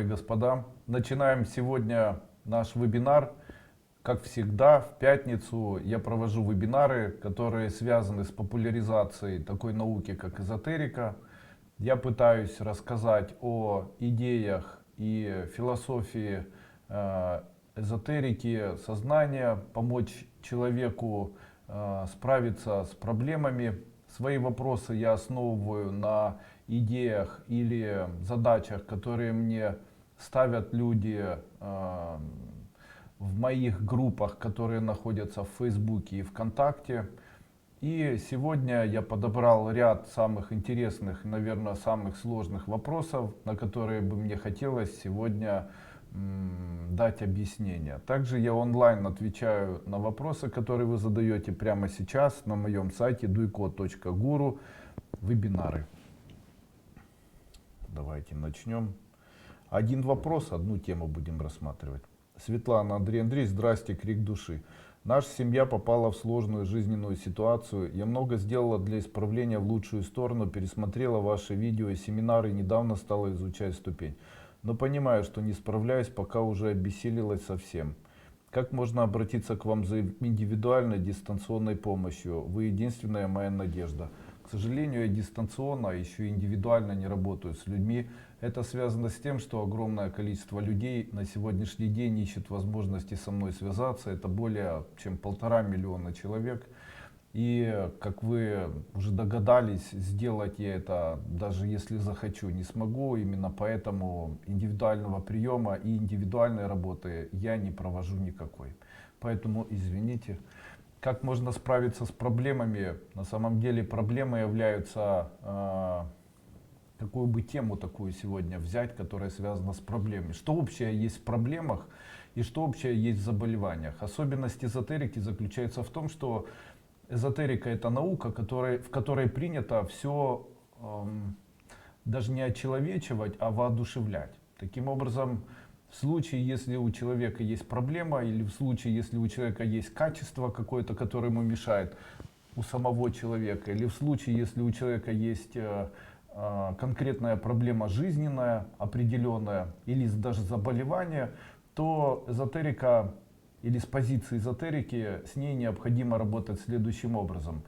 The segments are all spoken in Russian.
и господа, начинаем сегодня наш вебинар. Как всегда, в пятницу я провожу вебинары, которые связаны с популяризацией такой науки, как эзотерика. Я пытаюсь рассказать о идеях и философии эзотерики, сознания, помочь человеку справиться с проблемами. Свои вопросы я основываю на идеях или задачах, которые мне ставят люди в моих группах, которые находятся в Фейсбуке и ВКонтакте. И сегодня я подобрал ряд самых интересных, наверное, самых сложных вопросов, на которые бы мне хотелось сегодня дать объяснение. Также я онлайн отвечаю на вопросы, которые вы задаете прямо сейчас на моем сайте duiko.guru. Вебинары. Давайте начнем. Один вопрос, одну тему будем рассматривать. Светлана, Андрей, здрасте, крик души. Наша семья попала в сложную жизненную ситуацию. Я много сделала для исправления в лучшую сторону, пересмотрела ваши видео и семинары, недавно стала изучать ступень. Но понимаю, что не справляюсь, пока уже обессилилась совсем. Как можно обратиться к вам за индивидуальной дистанционной помощью? Вы единственная моя надежда. К сожалению, я дистанционно, еще и индивидуально не работаю с людьми. Это связано с тем, что огромное количество людей на сегодняшний день ищет возможности со мной связаться. Это более чем 1,5 миллиона человек. И, как вы уже догадались, сделать я это, даже если захочу, не смогу. Именно поэтому индивидуального приема и индивидуальной работы я не провожу никакой. Поэтому извините. Как можно справиться с проблемами? На самом деле проблемы являются, какую бы тему такую сегодня взять, которая связана с проблемами. Что общее есть в проблемах и что общее есть в заболеваниях? Особенность эзотерики заключается в том, что эзотерика — это наука, в которой принято все даже не очеловечивать, а воодушевлять. Таким образом, в случае, если у человека есть проблема, или в случае, если у человека есть качество какое-то, которое ему мешает, у самого человека, или в случае, если у человека есть конкретная проблема жизненная, определенная, или даже заболевание, то эзотерика, или с позиции эзотерики, с ней необходимо работать следующим образом.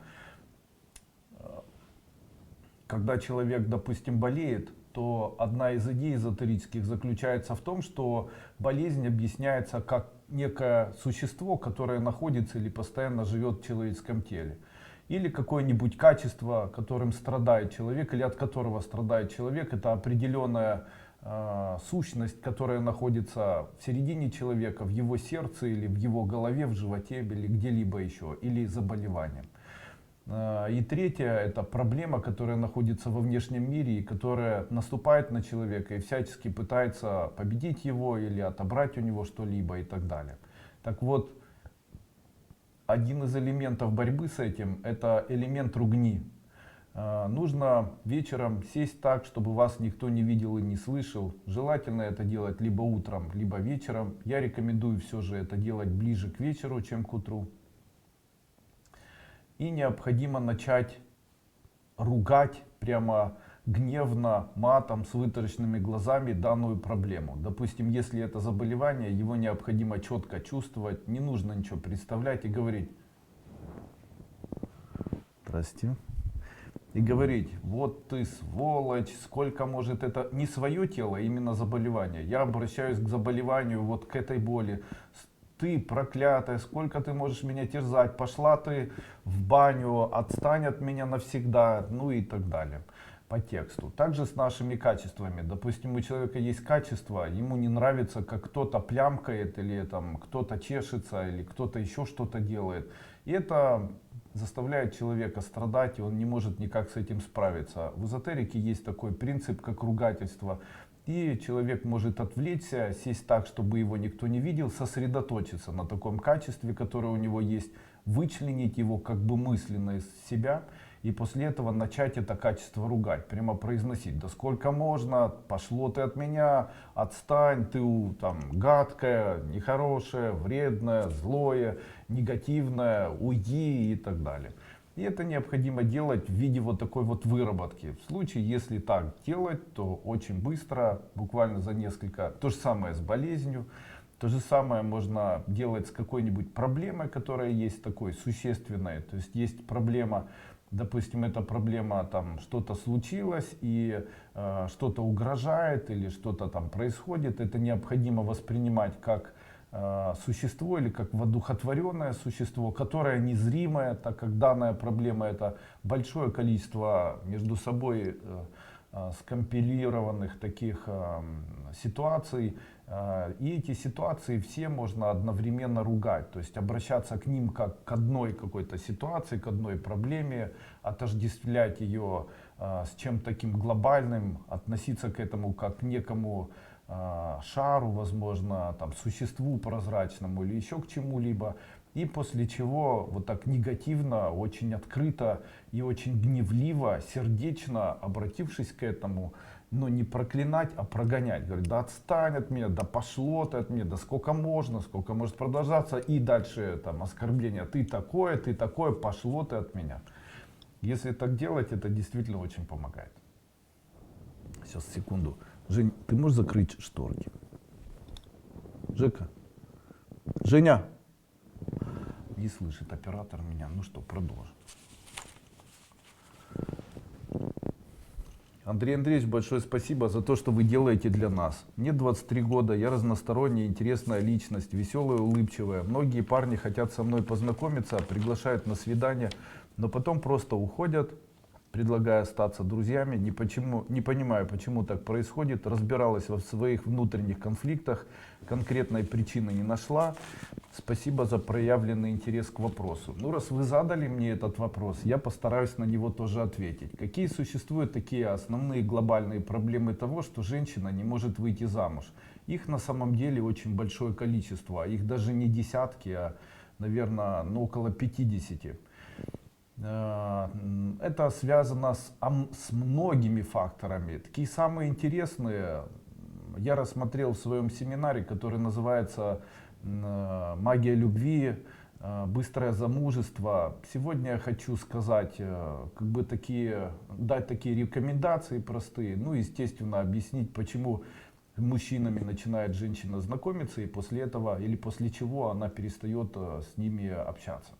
Когда человек, допустим, болеет, то одна из идей эзотерических заключается в том, что болезнь объясняется как некое существо, которое находится или постоянно живет в человеческом теле. Или какое-нибудь качество, которым страдает человек, или от которого страдает человек. Это определенная сущность, которая находится в середине человека, в его сердце, или в его голове, в животе, или где-либо еще, или заболевание. И третье — это проблема, которая находится во внешнем мире и которая наступает на человека и всячески пытается победить его или отобрать у него что-либо и так далее. Так вот, один из элементов борьбы с этим — это элемент ругни. Нужно вечером сесть так, чтобы вас никто не видел и не слышал. Желательно это делать либо утром, либо вечером. Я рекомендую все же это делать ближе к вечеру, чем к утру. И необходимо начать ругать прямо гневно, матом, с вытаращенными глазами данную проблему. Допустим, если это заболевание, его необходимо четко чувствовать, не нужно ничего представлять и говорить: «Здрасте». И говорить: вот ты сволочь, сколько может это, не свое тело, а именно заболевание. Я обращаюсь к заболеванию, вот к этой боли. Ты проклятая, сколько ты можешь меня терзать, пошла ты в баню, отстань от меня навсегда, ну и так далее по тексту. Также с нашими качествами. Допустим, у человека есть качество, ему не нравится, как кто-то плямкает, или там кто-то чешется, или кто-то еще что-то делает. И это заставляет человека страдать, и он не может никак с этим справиться. В эзотерике есть такой принцип, как ругательство. И человек может отвлечься, сесть так, чтобы его никто не видел, сосредоточиться на таком качестве, которое у него есть, вычленить его как бы мысленно из себя, и после этого начать это качество ругать, прямо произносить: да сколько можно, пошло ты от меня, отстань, ты там гадкая, нехорошая, вредная, злое, негативное, уйди и так далее. И это необходимо делать в виде вот такой вот выработки. В случае, если так делать, то очень быстро, буквально за несколько, то же самое с болезнью, то же самое можно делать с какой-нибудь проблемой, которая есть такой существенной. То есть есть проблема, допустим, эта проблема, там что-то случилось и что-то угрожает или что-то там происходит. Это необходимо воспринимать как существо или как воодухотворенное существо, которое незримое, так как данная проблема это большое количество между собой скомпилированных таких ситуаций, и эти ситуации все можно одновременно ругать, то есть обращаться к ним как к одной какой-то ситуации, к одной проблеме, отождествлять ее с чем-то таким глобальным, относиться к этому как к некому шару, возможно, там, существу прозрачному или еще к чему-либо. И после чего вот так негативно, очень открыто и очень гневливо, сердечно обратившись к этому, но не проклинать, а прогонять. Говорит, да отстань от меня, да пошло ты от меня, да сколько может продолжаться. И дальше там оскорбление, ты такое, пошло ты от меня. Если так делать, это действительно очень помогает. Сейчас, секунду. Жень, ты можешь закрыть шторки? Жека? Женя? Не слышит оператор меня. Ну что, продолжим. Андрей Андреевич, большое спасибо за то, что вы делаете для нас. Мне 23 года, я разносторонняя, интересная личность, веселая, улыбчивая. Многие парни хотят со мной познакомиться, приглашают на свидание, но потом просто уходят, предлагая остаться друзьями. Не понимаю, почему так происходит. Разбиралась в своих внутренних конфликтах, конкретной причины не нашла. Спасибо за проявленный интерес к вопросу. Ну, раз вы задали мне этот вопрос, я постараюсь на него тоже ответить. Какие существуют такие основные глобальные проблемы того, что женщина не может выйти замуж? Их на самом деле очень большое количество. Их даже не десятки, а, наверное, около 50. Это связано с многими факторами. Такие самые интересные я рассмотрел в своем семинаре, который называется «Магия любви. Быстрое замужество». Сегодня я хочу сказать, дать такие рекомендации простые, ну, естественно, объяснить, почему с мужчинами начинает женщина знакомиться, и после этого или после чего она перестает с ними общаться.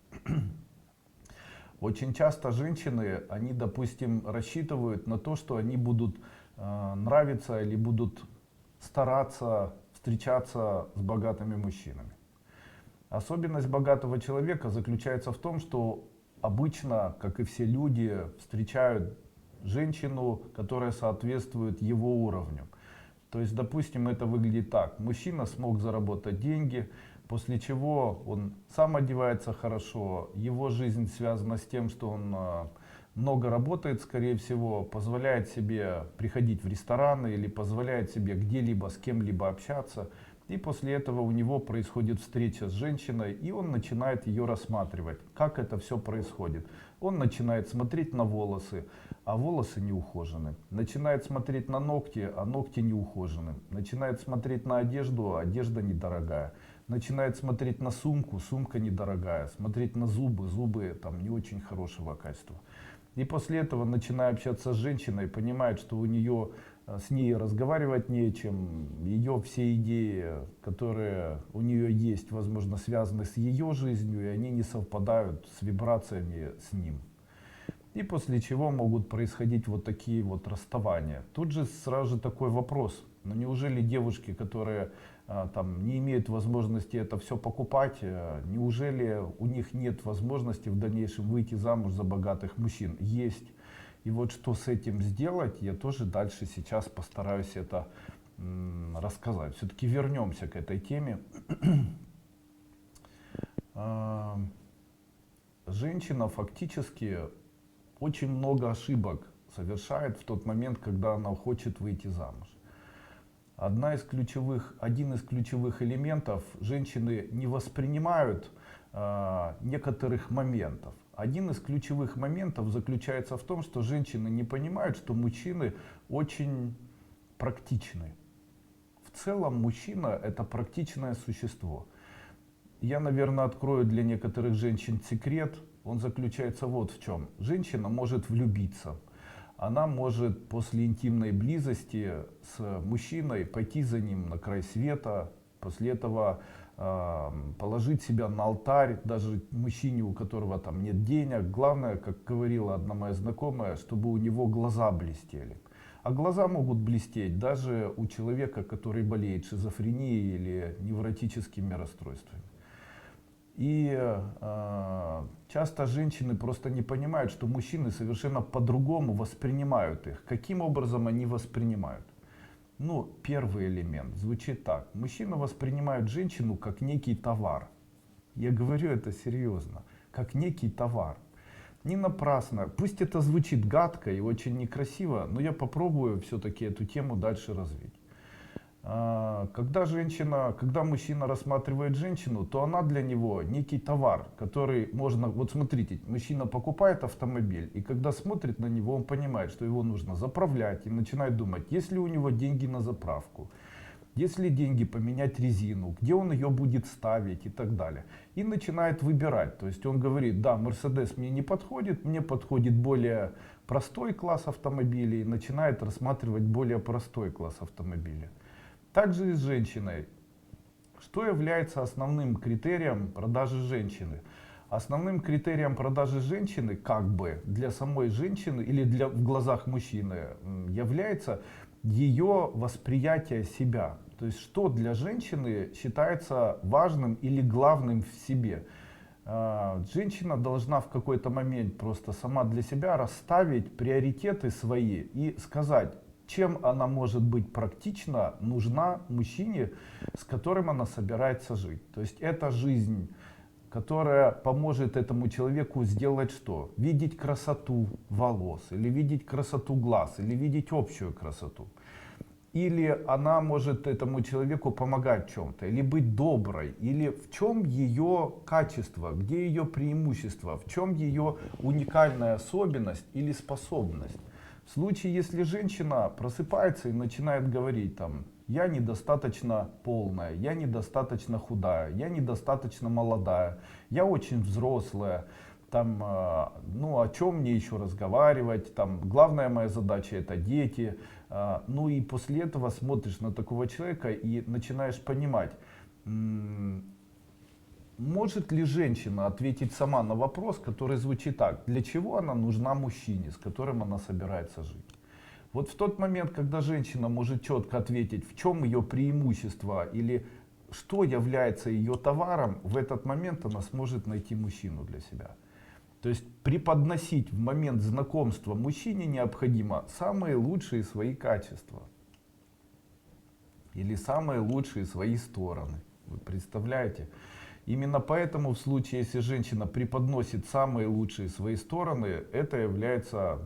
Очень часто женщины, они, допустим, рассчитывают на то, что они будут нравиться или будут стараться встречаться с богатыми мужчинами. Особенность богатого человека заключается в том, что обычно, как и все люди, встречают женщину, которая соответствует его уровню. То есть, допустим, это выглядит так. Мужчина смог заработать деньги, после чего он сам одевается хорошо, его жизнь связана с тем, что он много работает, скорее всего, позволяет себе приходить в рестораны или позволяет себе где-либо с кем-либо общаться. И после этого у него происходит встреча с женщиной, и он начинает ее рассматривать, как это все происходит. Он начинает смотреть на волосы, а волосы не ухожены. Начинает смотреть на ногти, а ногти не ухожены. Начинает смотреть на одежду, а одежда недорогая. Начинает смотреть на сумку, сумка недорогая. Смотреть на зубы, зубы там не очень хорошего качества. И после этого, начиная общаться с женщиной, понимает, что у нее с ней разговаривать нечем, ее все идеи, которые у нее есть, возможно, связаны с ее жизнью, и они не совпадают с вибрациями с ним. И после чего могут происходить вот такие вот расставания. Тут же сразу же такой вопрос: но неужели девушки, которые там не имеют возможности это все покупать, неужели у них нет возможности в дальнейшем выйти замуж за богатых мужчин? Есть. И вот что с этим сделать, я тоже дальше сейчас постараюсь это рассказать. Все-таки вернемся к этой теме. Женщина фактически очень много ошибок совершает в тот момент, когда она хочет выйти замуж. Один из ключевых элементов: женщины не воспринимают некоторых моментов. Один из ключевых моментов заключается в том, что женщины не понимают, что мужчины очень практичны. В целом мужчина — это практичное существо. Я, наверное, открою для некоторых женщин секрет. он заключается вот в чем. Женщина может влюбиться. Она может после интимной близости с мужчиной пойти за ним на край света, после этого положить себя на алтарь, даже мужчине, у которого там нет денег. Главное, как говорила одна моя знакомая, чтобы у него глаза блестели. А глаза могут блестеть даже у человека, который болеет шизофренией или невротическими расстройствами. И часто женщины просто не понимают, что мужчины совершенно по-другому воспринимают их. Каким образом они воспринимают? Ну, первый элемент звучит так. Мужчина воспринимает женщину как некий товар. Я говорю это серьезно. Как некий товар. Не напрасно. Пусть это звучит гадко и очень некрасиво, но я попробую все-таки эту тему дальше развить. Когда мужчина рассматривает женщину, то она для него некий товар, который можно... Вот смотрите, мужчина покупает автомобиль, и когда смотрит на него, он понимает, что его нужно заправлять, и начинает думать, есть ли у него деньги на заправку, есть ли деньги поменять резину, где он ее будет ставить и так далее. И начинает выбирать. То есть он говорит, да, Mercedes мне не подходит, мне подходит более простой класс автомобилей, и начинает рассматривать более простой класс автомобиля. Также и с женщиной. Что является основным критерием продажи женщины? Основным критерием продажи женщины, как бы для самой женщины или в глазах мужчины, является ее восприятие себя. То есть что для женщины считается важным или главным в себе. Женщина должна в какой-то момент просто сама для себя расставить приоритеты свои и сказать, чем она может быть практично нужна мужчине, с которым она собирается жить. То есть это жизнь, которая поможет этому человеку сделать что? Видеть красоту волос, или видеть красоту глаз, или видеть общую красоту. Или она может этому человеку помогать в чем-то, или быть доброй, или в чем ее качество, где ее преимущество, в чем ее уникальная особенность или способность. В случае, если женщина просыпается и начинает говорить там, я недостаточно полная, я недостаточно худая, я недостаточно молодая, я очень взрослая, там, ну о чем мне еще разговаривать, там, главная моя задача это дети, ну и после этого смотришь на такого человека и начинаешь понимать, может ли женщина ответить сама на вопрос, который звучит так, для чего она нужна мужчине, с которым она собирается жить? Вот в тот момент, когда женщина может четко ответить, в чем ее преимущество или что является ее товаром, в этот момент она сможет найти мужчину для себя. То есть преподносить в момент знакомства мужчине необходимо самые лучшие свои качества. Или самые лучшие свои стороны. Вы представляете? Именно поэтому в случае, если женщина преподносит самые лучшие свои стороны, это является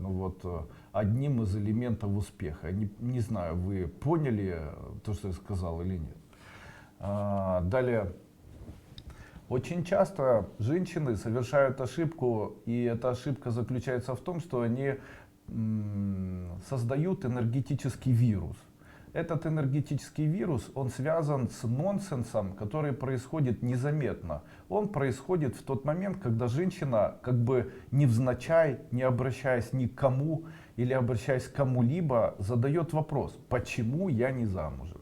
одним из элементов успеха. Не знаю, вы поняли то, что я сказал или нет. Далее. Очень часто женщины совершают ошибку, и эта ошибка заключается в том, что они создают энергетический вирус. Этот энергетический вирус, он связан с нонсенсом, который происходит незаметно. Он происходит в тот момент, когда женщина, как бы невзначай, не обращаясь ни к кому или обращаясь к кому-либо, задает вопрос, почему я не замужем?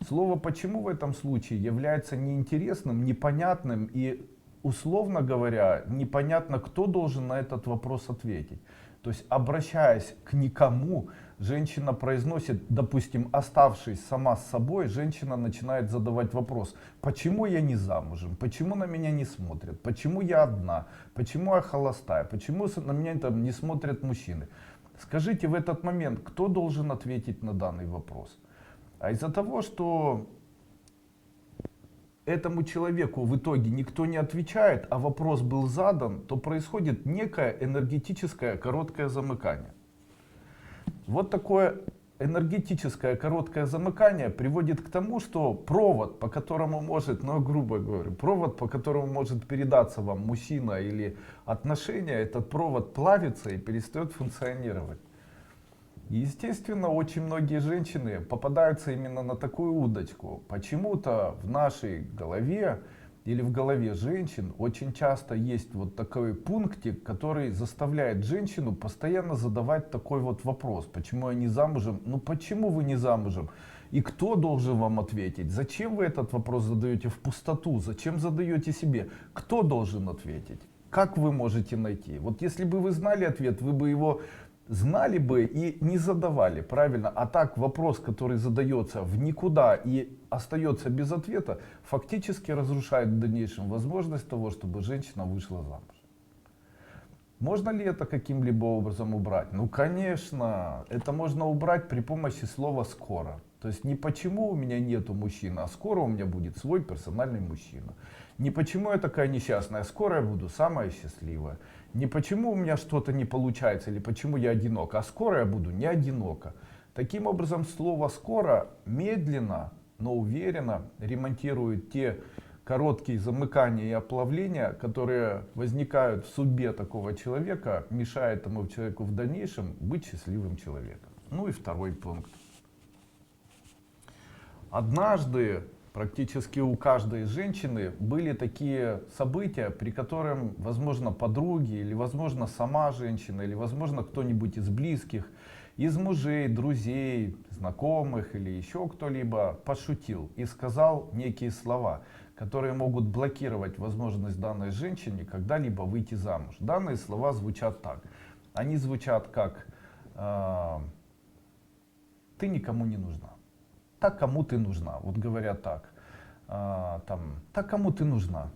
Слово «почему» в этом случае является неинтересным, непонятным и, условно говоря, непонятно, кто должен на этот вопрос ответить. То есть, обращаясь к никому, женщина произносит, допустим, оставшись сама с собой, женщина начинает задавать вопрос, почему я не замужем, почему на меня не смотрят, почему я одна, почему я холостая, почему на меня там не смотрят мужчины. Скажите в этот момент, кто должен ответить на данный вопрос? А из-за того, что этому человеку в итоге никто не отвечает, а вопрос был задан, то происходит некое энергетическое короткое замыкание. Вот такое энергетическое короткое замыкание приводит к тому, что провод, по которому может, грубо говоря, провод, по которому может передаться вам мужчина или отношения, этот провод плавится и перестает функционировать. Естественно, очень многие женщины попадаются именно на такую удочку. Почему-то в нашей голове или в голове женщин очень часто есть вот такой пунктик, который заставляет женщину постоянно задавать такой вот вопрос. Почему я не замужем? Ну почему вы не замужем? И кто должен вам ответить? Зачем вы этот вопрос задаете в пустоту? Зачем задаете себе? Кто должен ответить? Как вы можете найти? Вот если бы вы знали ответ, вы бы его знали бы и не задавали, правильно? А так вопрос, который задается в никуда и остается без ответа, фактически разрушает в дальнейшем возможность того, чтобы женщина вышла замуж. Можно ли это каким-либо образом убрать? Ну, конечно, это можно убрать при помощи слова «скоро». То есть не почему у меня нету мужчины, а скоро у меня будет свой персональный мужчина. Не почему я такая несчастная, а скоро я буду самая счастливая. Не почему у меня что-то не получается или почему я одинока, а скоро я буду не одинока. Таким образом, слово «скоро» медленно, но уверенно ремонтирует те короткие замыкания и оплавления, которые возникают в судьбе такого человека, мешая этому человеку в дальнейшем быть счастливым человеком. Ну и второй пункт. Однажды практически у каждой женщины были такие события, при которых, возможно, подруги, или, возможно, сама женщина, или, возможно, кто-нибудь из близких, из мужей, друзей, знакомых или еще кто-либо пошутил и сказал некие слова, которые могут блокировать возможность данной женщине когда-либо выйти замуж. Данные слова звучат так. Они звучат как «ты никому не нужна». Так кому ты нужна, вот говорят так, так кому ты нужна.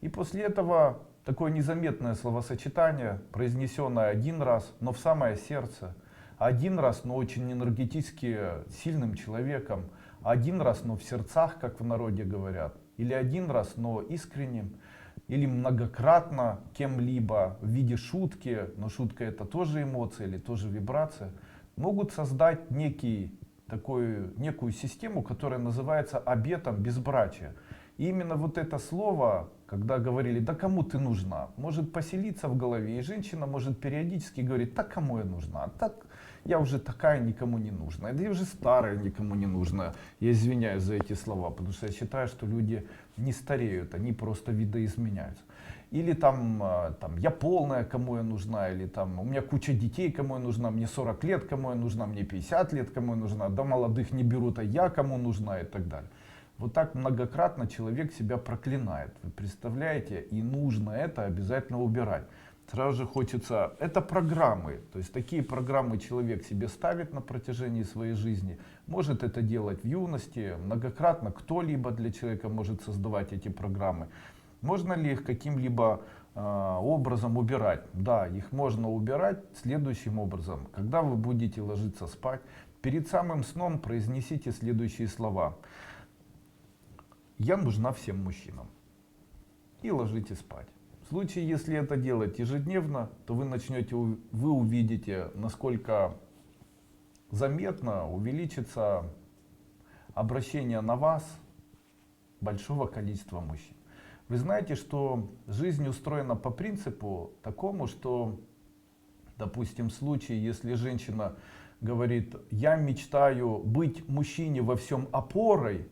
И после этого такое незаметное словосочетание, произнесенное один раз, но в самое сердце, один раз, но очень энергетически сильным человеком, один раз, но в сердцах, как в народе говорят, или один раз, но искренним, или многократно кем-либо в виде шутки, но шутка это тоже эмоция или тоже вибрация, могут создать некую систему, которая называется обетом безбрачия. И именно вот это слово, когда говорили, да кому ты нужна, может поселиться в голове, и женщина может периодически говорить, да кому я нужна, так я уже такая никому не нужна, да я уже старая никому не нужна. Я извиняюсь за эти слова, потому что я считаю, что люди не стареют, они просто видоизменяются. Или там я полная, кому я нужна, или там у меня куча детей, кому я нужна, мне 40 лет, кому я нужна, мне 50 лет, кому я нужна, да молодых не берут, а я кому нужна и так далее. Вот так многократно человек себя проклинает, вы представляете, и нужно это обязательно убирать. Сразу же хочется, это программы, то есть такие программы человек себе ставит на протяжении своей жизни, может это делать в юности, многократно кто-либо для человека может создавать эти программы. Можно ли их каким-либо образом убирать? Да, их можно убирать следующим образом. Когда вы будете ложиться спать, перед самым сном произнесите следующие слова. Я нужна всем мужчинам. И ложитесь спать. В случае, если это делать ежедневно, то вы увидите, насколько заметно увеличится обращение на вас большого количества мужчин. Вы знаете, что жизнь устроена по принципу такому, что, допустим, в случае, если женщина говорит, я мечтаю быть мужчине во всем опорой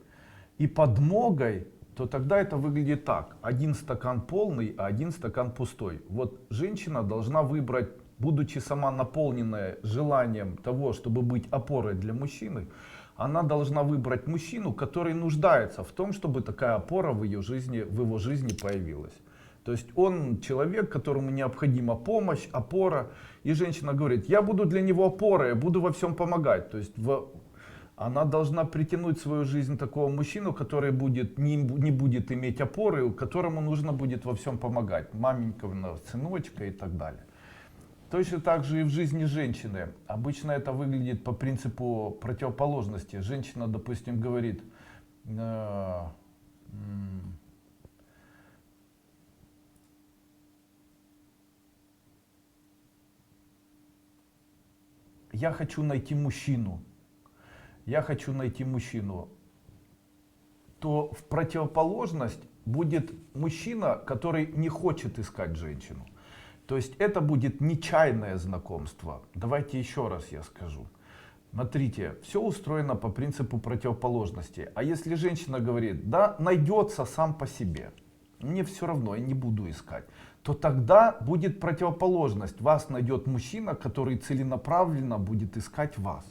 и подмогой, то тогда это выглядит так. Один стакан полный, а один стакан пустой. Вот женщина должна выбрать, будучи сама наполненная желанием того, чтобы быть опорой для мужчины, она должна выбрать мужчину, который нуждается в том, чтобы такая опора в его жизни появилась. То есть он человек, которому необходима помощь, опора. И женщина говорит, я буду для него опорой, я буду во всем помогать. То есть она должна притянуть в свою жизнь такого мужчину, который не будет иметь опоры, которому нужно будет во всем помогать. Маменькина, сыночка и так далее. Точно так же и в жизни женщины. Обычно это выглядит по принципу противоположности. Женщина, допустим, говорит, я хочу найти мужчину. Я хочу найти мужчину. То в противоположность будет мужчина, который не хочет искать женщину. То есть это будет нечаянное знакомство. Давайте еще раз я скажу. Смотрите, все устроено по принципу противоположности. А если женщина говорит, да, найдется сам по себе, мне все равно, я не буду искать, то тогда будет противоположность. Вас найдет мужчина, который целенаправленно будет искать вас.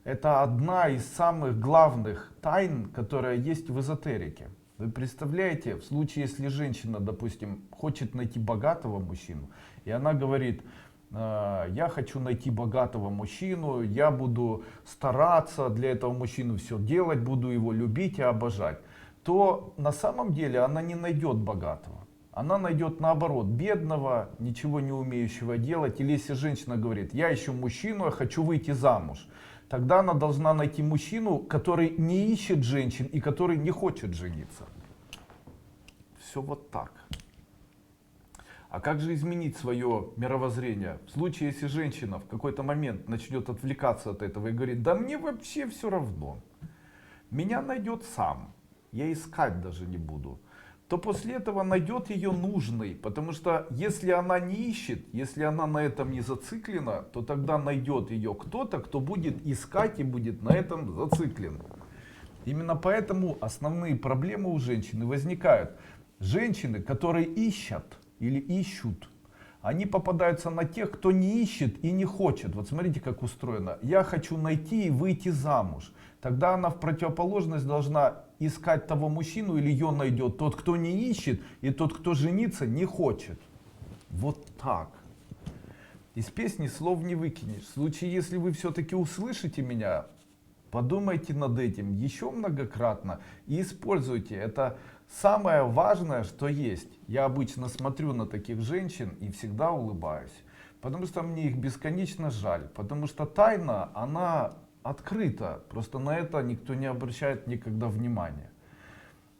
Это одна из самых главных тайн, которая есть в эзотерике. Вы представляете, в случае, если женщина, допустим, хочет найти богатого мужчину, и она говорит, я хочу найти богатого мужчину, я буду стараться для этого мужчины все делать, буду его любить и обожать, то на самом деле она не найдет богатого. Она найдет наоборот бедного, ничего не умеющего делать. Или если женщина говорит, я ищу мужчину, я хочу выйти замуж, тогда она должна найти мужчину, который не ищет женщин и который не хочет жениться. Все вот так. А как же изменить свое мировоззрение? В случае, если женщина в какой-то момент начнет отвлекаться от этого и говорит, да мне вообще все равно, меня найдет сам, я искать даже не буду, то после этого найдет ее нужный. Потому что если она не ищет, если она на этом не зациклена, то тогда найдет ее кто-то, кто будет искать и будет на этом зациклен. Именно поэтому основные проблемы у женщины возникают. Женщины, которые ищут или ищут, они попадаются на тех, кто не ищет и не хочет. Вот смотрите, как устроено. Я хочу найти и выйти замуж. Тогда она в противоположность должна искать того мужчину, или ее найдет тот, кто не ищет, и тот, кто жениться не хочет. Вот так. Из песни слов не выкинешь. В случае, если вы все-таки услышите меня, подумайте над этим еще многократно и используйте. Это самое важное, что есть. Я обычно смотрю на таких женщин и всегда улыбаюсь. Потому что мне их бесконечно жаль. Потому что тайна, она открыта. Просто на это никто не обращает никогда внимания.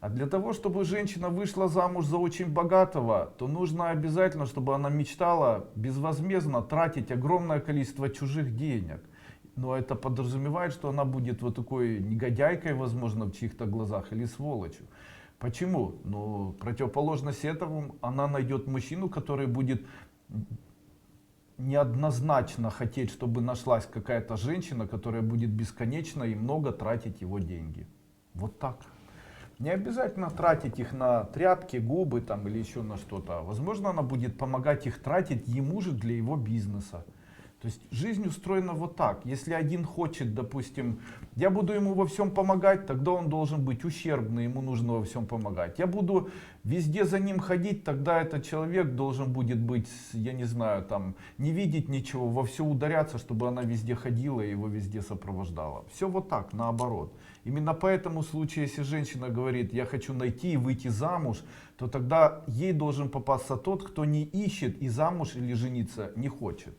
А для того, чтобы женщина вышла замуж за очень богатого, то нужно обязательно, чтобы она мечтала безвозмездно тратить огромное количество чужих денег. Но это подразумевает, что она будет вот такой негодяйкой, возможно, в чьих-то глазах, или сволочью. Почему? Ну, противоположность этому, она найдет мужчину, который будет неоднозначно хотеть, чтобы нашлась какая-то женщина, которая будет бесконечно и много тратить его деньги. Вот так. Не обязательно тратить их на тряпки, губы там, или еще на что-то. Возможно, она будет помогать их тратить ему же для его бизнеса. То есть жизнь устроена вот так. Если один хочет, допустим, я буду ему во всем помогать, тогда он должен быть ущербный, ему нужно во всем помогать. Я буду везде за ним ходить, тогда этот человек должен будет быть, я не знаю, там, не видеть ничего, во все ударяться, чтобы она везде ходила и его везде сопровождала. Все вот так, наоборот. Именно поэтому в случае, если женщина говорит, я хочу найти и выйти замуж, то тогда ей должен попасться тот, кто не ищет и замуж или жениться не хочет.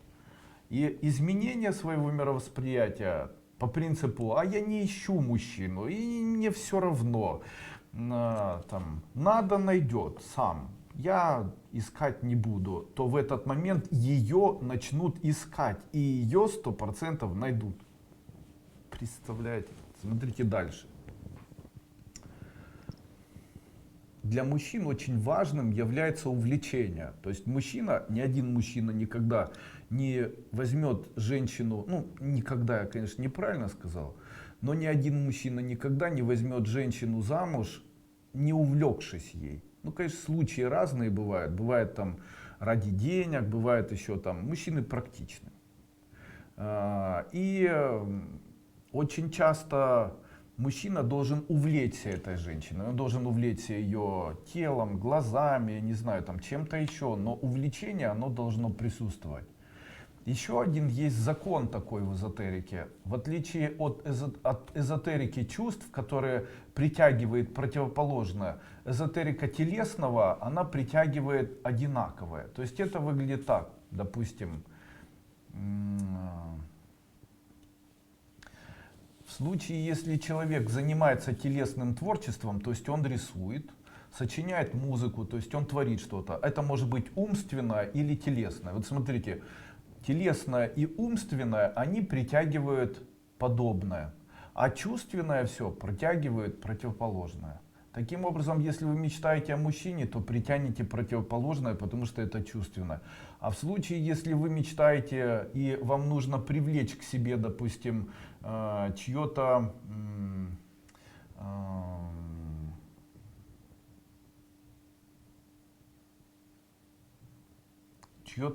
И изменение своего мировосприятия по принципу, а я не ищу мужчину, и мне все равно, там, надо найдет сам, я искать не буду, то в этот момент ее начнут искать, и ее 100% найдут. Представляете? Смотрите дальше. Для мужчин очень важным является увлечение. То есть мужчина, ни один мужчина никогда не возьмет женщину, ну никогда, я, конечно, неправильно сказал, но ни один мужчина никогда не возьмет женщину замуж, не увлекшись ей. Ну, конечно, случаи разные бывают. Бывает там ради денег, бывает еще там мужчины практичны. И очень часто мужчина должен увлечься этой женщиной, он должен увлечься ее телом, глазами, не знаю, там чем-то еще, но увлечение, оно должно присутствовать. Еще один есть закон такой в эзотерике. В отличие от эзотерики чувств, которая притягивает противоположное, эзотерика телесного, она притягивает одинаковое. То есть это выглядит так, допустим, в случае, если человек занимается телесным творчеством, то есть он рисует, сочиняет музыку, то есть он творит что-то, это может быть умственное или телесное. Вот смотрите, телесное и умственное, они притягивают подобное, а чувственное все притягивает противоположное. Таким образом, если вы мечтаете о мужчине, то притянете противоположное, потому что это чувственно. А в случае, если вы мечтаете и вам нужно привлечь к себе, допустим, чье-то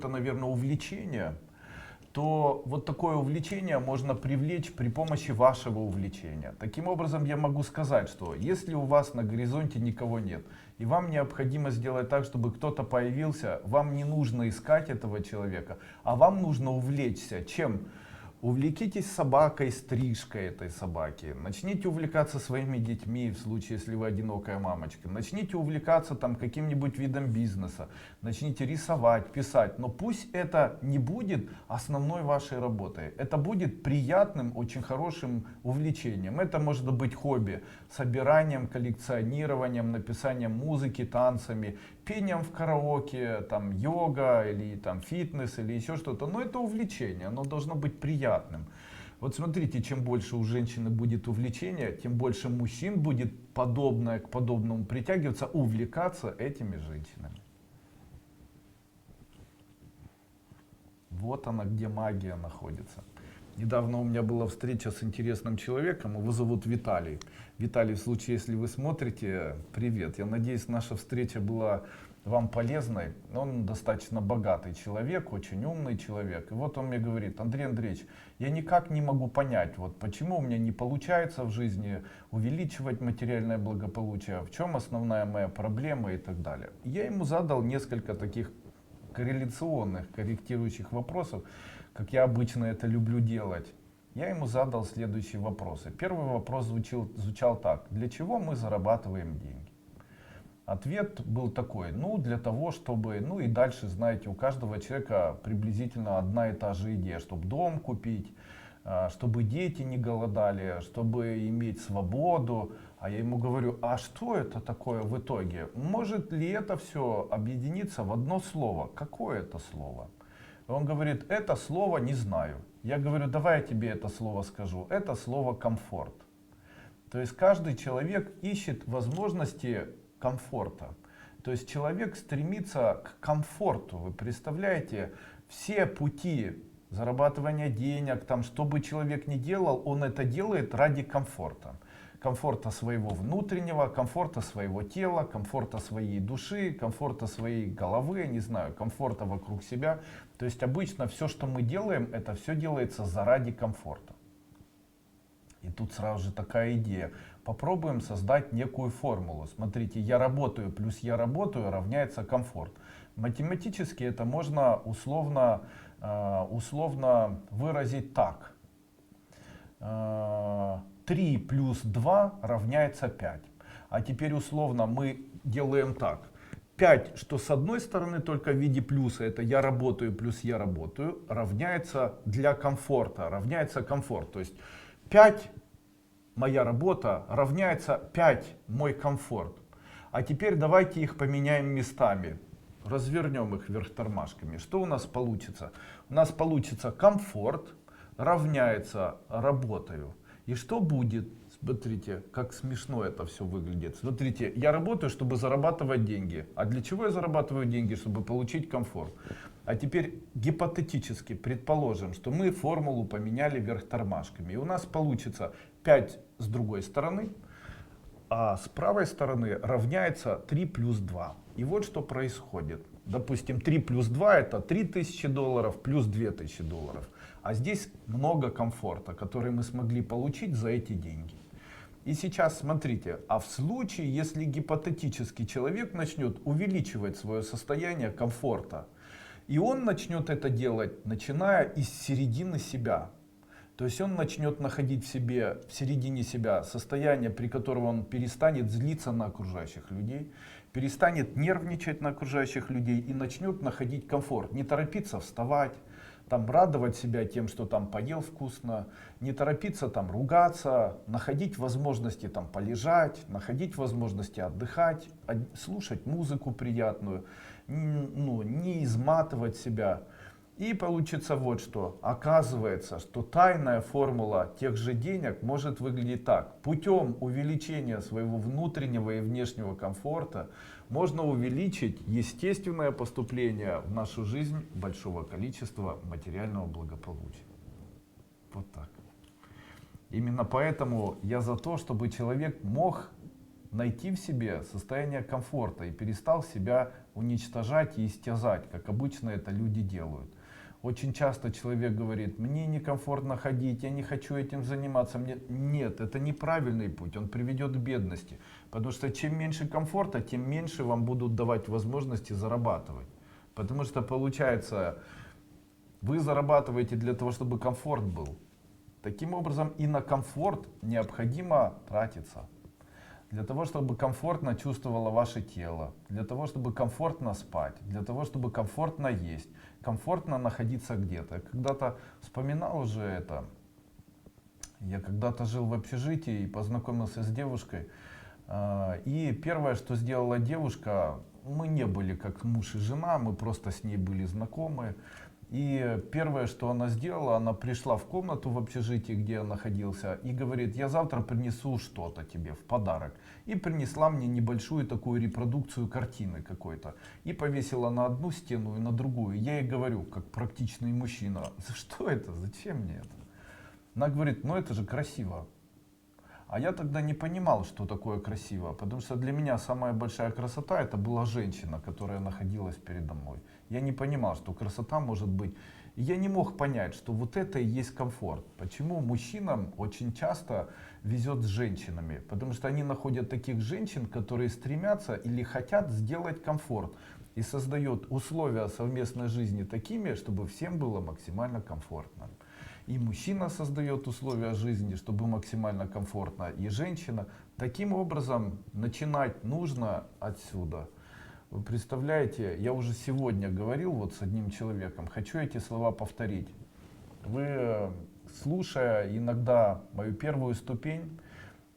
наверное, увлечение, то вот такое увлечение можно привлечь при помощи вашего увлечения. Таким образом, я могу сказать, что если у вас на горизонте никого нет, и вам необходимо сделать так, чтобы кто-то появился, вам не нужно искать этого человека, а вам нужно увлечься. Чем? Увлекитесь собакой, стрижкой этой собаки. Начните увлекаться своими детьми, в случае, если вы одинокая мамочка. Начните увлекаться там каким-нибудь видом бизнеса. Начните рисовать, писать. Но пусть это не будет основной вашей работой. Это будет приятным, очень хорошим увлечением. Это может быть хобби. Собиранием, коллекционированием, написанием музыки, танцами, пением в караоке, там йога или там фитнес или еще что-то. Но это увлечение, оно должно быть приятным. Вот смотрите, чем больше у женщины будет увлечения, тем больше мужчин будет подобное к подобному притягиваться, увлекаться этими женщинами. Вот она, где магия находится. Недавно у меня была встреча с интересным человеком, его зовут Виталий. Виталий, в случае, если вы смотрите, привет. Я надеюсь, наша встреча была вам полезной. Он достаточно богатый человек, очень умный человек. И вот он мне говорит: Андрей Андреевич, я никак не могу понять, вот почему у меня не получается в жизни увеличивать материальное благополучие, в чем основная моя проблема и так далее. Я ему задал несколько таких корреляционных, корректирующих вопросов, как я обычно это люблю делать. Я ему задал следующие вопросы. Первый вопрос звучал так: для чего мы зарабатываем деньги? Ответ был такой: ну для того, чтобы, ну и дальше, знаете, у каждого человека приблизительно одна и та же идея, чтобы дом купить, чтобы дети не голодали, чтобы иметь свободу. А я ему говорю: а что это такое в итоге? Может ли это все объединиться в одно слово? Какое это слово? Он говорит: это слово не знаю. Я говорю: давай я тебе это слово скажу. Это слово комфорт. То есть каждый человек ищет возможности комфорта. То есть человек стремится к комфорту. Вы представляете, все пути зарабатывания денег, там, что бы человек ни делал, он это делает ради комфорта. Комфорта своего внутреннего, комфорта своего тела, комфорта своей души, комфорта своей головы, не знаю, комфорта вокруг себя. То есть обычно все, что мы делаем, это все делается заради комфорта. И тут сразу же такая идея. Попробуем создать некую формулу. Смотрите, я работаю плюс я работаю равняется комфорт. Математически это можно условно выразить так. 3 плюс 2 равняется 5. А теперь условно мы делаем так. 5, что с одной стороны только в виде плюса, это я работаю плюс я работаю, равняется для комфорта, равняется комфорт. То есть 5 моя работа равняется 5 мой комфорт. А теперь давайте их поменяем местами. Развернем их вверх тормашками. Что у нас получится? У нас получится комфорт равняется работаю. И что будет? Смотрите, как смешно это все выглядит. Смотрите, я работаю, чтобы зарабатывать деньги. А для чего я зарабатываю деньги? Чтобы получить комфорт. А теперь гипотетически предположим, что мы формулу поменяли вверх тормашками. И у нас получится 5 с другой стороны, а с правой стороны равняется 3 плюс 2. И вот что происходит. Допустим, 3 плюс 2 это $3000 плюс $2000. А здесь много комфорта, который мы смогли получить за эти деньги. И сейчас смотрите, а в случае, если гипотетически человек начнет увеличивать свое состояние комфорта, и он начнет это делать, начиная из середины себя. То есть он начнет находить в себе, в середине себя состояние, при котором он перестанет злиться на окружающих людей, перестанет нервничать на окружающих людей и начнет находить комфорт. Не торопиться вставать, там, радовать себя тем, что там поел вкусно, не торопиться там ругаться, находить возможности там полежать, находить возможности отдыхать, слушать музыку приятную, ну, не изматывать себя. И получится вот что. Оказывается, что тайная формула тех же денег может выглядеть так. Путем увеличения своего внутреннего и внешнего комфорта можно увеличить естественное поступление в нашу жизнь большого количества материального благополучия. Вот так. Именно поэтому я за то, чтобы человек мог найти в себе состояние комфорта и перестал себя уничтожать и истязать, как обычно это люди делают. Очень часто человек говорит: мне некомфортно ходить, я не хочу этим заниматься. Нет, это неправильный путь, он приведет к бедности. Потому что чем меньше комфорта, тем меньше вам будут давать возможности зарабатывать. Потому что получается, вы зарабатываете для того, чтобы комфорт был. Таким образом, и на комфорт необходимо тратиться. Для того, чтобы комфортно чувствовало ваше тело, для того, чтобы комфортно спать, для того, чтобы комфортно есть, комфортно находиться где-то. Я когда-то вспоминал уже это. Я когда-то жил в общежитии и познакомился с девушкой. И первое, что сделала девушка, мы не были как муж и жена, мы просто с ней были знакомы. И первое, что она сделала, она пришла в комнату в общежитии, где я находился, и говорит: я завтра принесу что-то тебе в подарок. И принесла мне небольшую такую репродукцию картины какой-то. И повесила на одну стену и на другую. Я ей говорю, как практичный мужчина: что это, зачем мне это? Она говорит: ну это же красиво. А я тогда не понимал, что такое красиво, потому что для меня самая большая красота — это была женщина, которая находилась передо мной. Я не понимал, что красота может быть. И я не мог понять, что вот это и есть комфорт. Почему мужчинам очень часто везет с женщинами? Потому что они находят таких женщин, которые стремятся или хотят сделать комфорт. И создают условия совместной жизни такими, чтобы всем было максимально комфортно. И мужчина создает условия жизни, чтобы максимально комфортно, и женщина. Таким образом, начинать нужно отсюда. Вы представляете, я уже сегодня говорил вот с одним человеком, хочу эти слова повторить. Вы, слушая иногда мою первую ступень,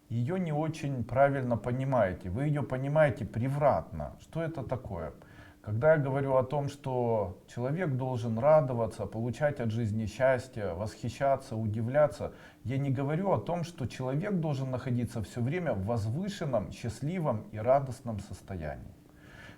ее не очень правильно понимаете. Вы ее понимаете превратно. Что это такое? Когда я говорю о том, что человек должен радоваться, получать от жизни счастье, восхищаться, удивляться, я не говорю о том, что человек должен находиться все время в возвышенном, счастливом и радостном состоянии.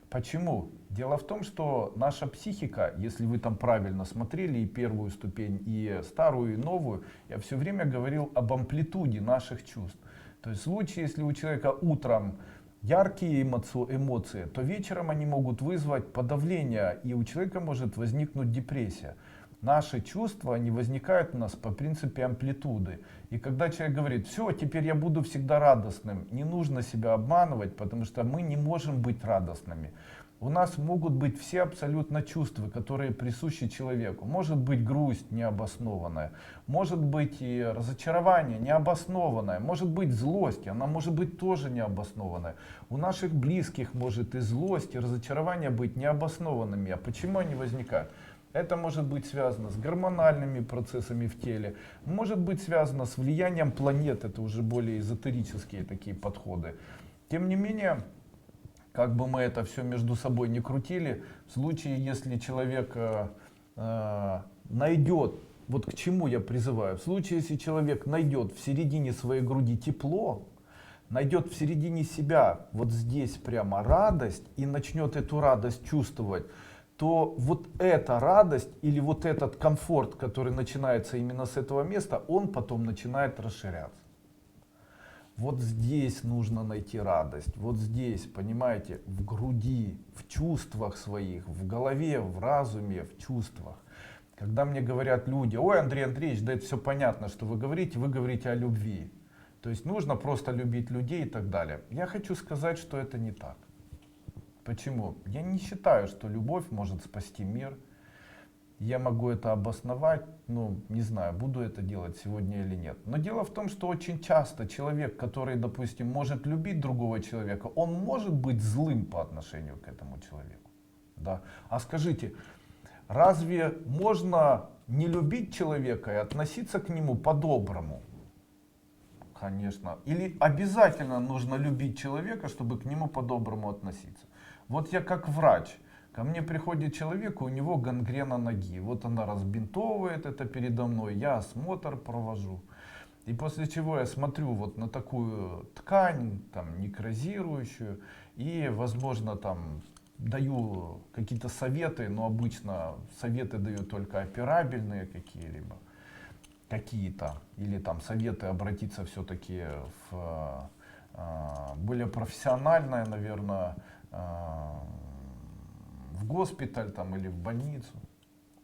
Почему? Дело в том, что наша психика, если вы там правильно смотрели и первую ступень, и старую, и новую, я все время говорил об амплитуде наших чувств. То есть в случае, если у человека утром яркие эмоции, то вечером они могут вызвать подавление, и у человека может возникнуть депрессия. Наши чувства, они возникают у нас по принципу амплитуды. И когда человек говорит: все, теперь я буду всегда радостным, не нужно себя обманывать, потому что мы не можем быть радостными. У нас могут быть все абсолютно чувства, которые присущи человеку. Может быть грусть необоснованная, может быть и разочарование необоснованное, может быть злость, она может быть тоже необоснованная. У наших близких может и злость, и разочарование быть необоснованными. А почему они возникают? Это может быть связано с гормональными процессами в теле, может быть связано с влиянием планет, это уже более эзотерические такие подходы. Тем не менее, как бы мы это все между собой не крутили, в случае, если человек найдет, вот к чему я призываю, в случае, если человек найдет в середине своей груди тепло, найдет в середине себя вот здесь прямо радость и начнет эту радость чувствовать, то вот эта радость или вот этот комфорт, который начинается именно с этого места, он потом начинает расширяться. Вот здесь нужно найти радость, вот здесь, понимаете, в груди, в чувствах своих, в голове, в разуме, в чувствах. Когда мне говорят люди: ой, Андрей Андреевич, да это все понятно, что вы говорите о любви. То есть нужно просто любить людей и так далее. Я хочу сказать, что это не так. Почему? Я не считаю, что любовь может спасти мир. Я могу это обосновать, ну, не знаю, буду это делать сегодня или нет. Но дело в том, что очень часто человек, который, допустим, может любить другого человека, он может быть злым по отношению к этому человеку. Да? А скажите, разве можно не любить человека и относиться к нему по-доброму? Конечно. Или обязательно нужно любить человека, чтобы к нему по-доброму относиться? Вот я как врач. Ко мне приходит человек, у него гангрена ноги. Вот она разбинтовывает это передо мной, я осмотр провожу. И после чего я смотрю вот на такую ткань, там, некрозирующую, и, возможно, там, даю какие-то советы, но обычно советы даю только операбельные какие-либо, какие-то, или там советы обратиться все-таки в более профессиональное, наверное, в госпиталь там, или в больницу.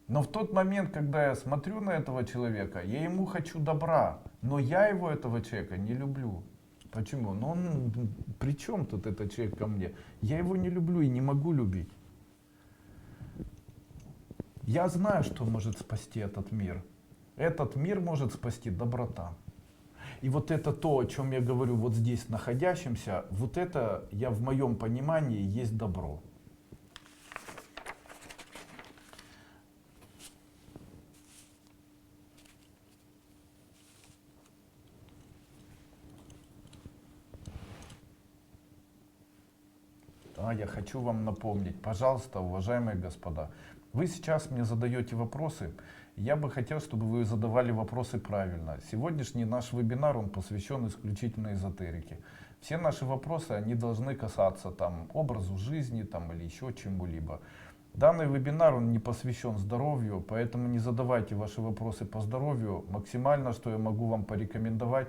Но в тот момент, когда я смотрю на этого человека, я ему хочу добра, но я его, этого человека, не люблю. Почему? Ну при чем тут этот человек ко мне? Я его не люблю и не могу любить. Я знаю, что может спасти этот мир. Этот мир может спасти доброта. И вот это то, о чем я говорю вот здесь находящимся, вот это, я в моем понимании, есть добро. Я хочу вам напомнить, пожалуйста, уважаемые господа, вы сейчас мне задаете вопросы, я бы хотел, чтобы вы задавали вопросы правильно. Сегодняшний наш вебинар, он посвящен исключительно эзотерике. Все наши вопросы, они должны касаться там образу жизни там, или еще чему-либо. Данный вебинар, он не посвящен здоровью, поэтому не задавайте ваши вопросы по здоровью. Максимально, что я могу вам порекомендовать,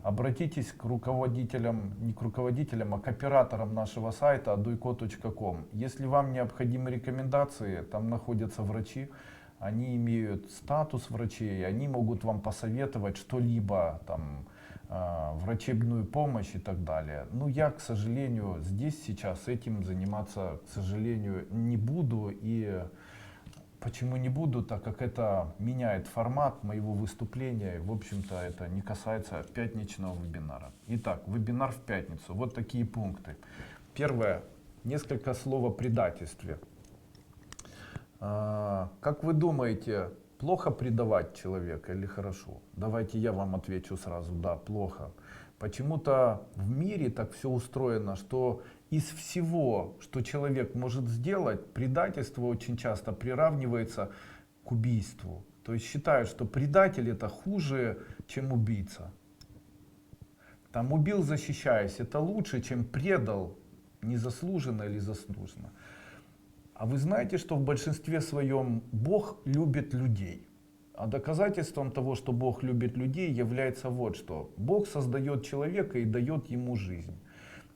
обратитесь к руководителям, не к руководителям, а к операторам нашего сайта aduyko.com. Если вам необходимы рекомендации, там находятся врачи, они имеют статус врачей, они могут вам посоветовать что-либо, там, врачебную помощь и так далее. Но я, к сожалению, здесь сейчас этим заниматься, к сожалению, не буду. И почему не буду? Так как это меняет формат моего выступления. В общем-то, это не касается пятничного вебинара. Итак, вебинар в пятницу. Вот такие пункты. Первое. Несколько слов о предательстве. Как вы думаете, плохо предавать человека или хорошо? Давайте я вам отвечу сразу. Да, плохо. Почему-то в мире так все устроено, что из всего, что человек может сделать, предательство очень часто приравнивается к убийству. То есть считают, что предатель это хуже, чем убийца. Там убил, защищаясь, это лучше, чем предал незаслуженно или заслуженно. А вы знаете, что в большинстве своем Бог любит людей? А доказательством того, что Бог любит людей, является вот что. Бог создает человека и дает ему жизнь.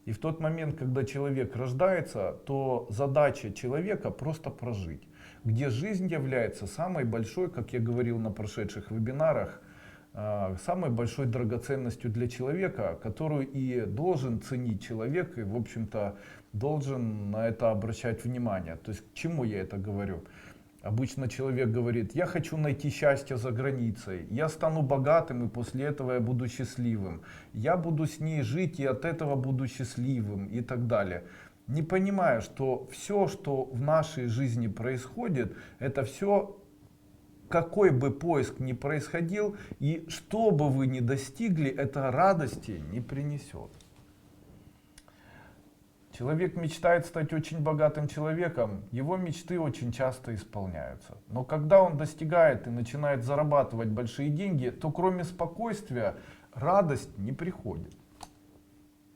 И в тот момент, когда человек рождается, то задача человека просто прожить. Где жизнь является самой большой, как я говорил на прошедших вебинарах, самой большой драгоценностью для человека, которую и должен ценить человек, и, в общем-то, должен на это обращать внимание. То есть, к чему я это говорю? Обычно человек говорит, я хочу найти счастье за границей, я стану богатым и после этого я буду счастливым, я буду с ней жить и от этого буду счастливым и так далее. Не понимая, что все, что в нашей жизни происходит, это все, какой бы поиск ни происходил и что бы вы ни достигли, это радости не принесет. Человек мечтает стать очень богатым человеком, его мечты очень часто исполняются. Но когда он достигает и начинает зарабатывать большие деньги, то кроме спокойствия радость не приходит.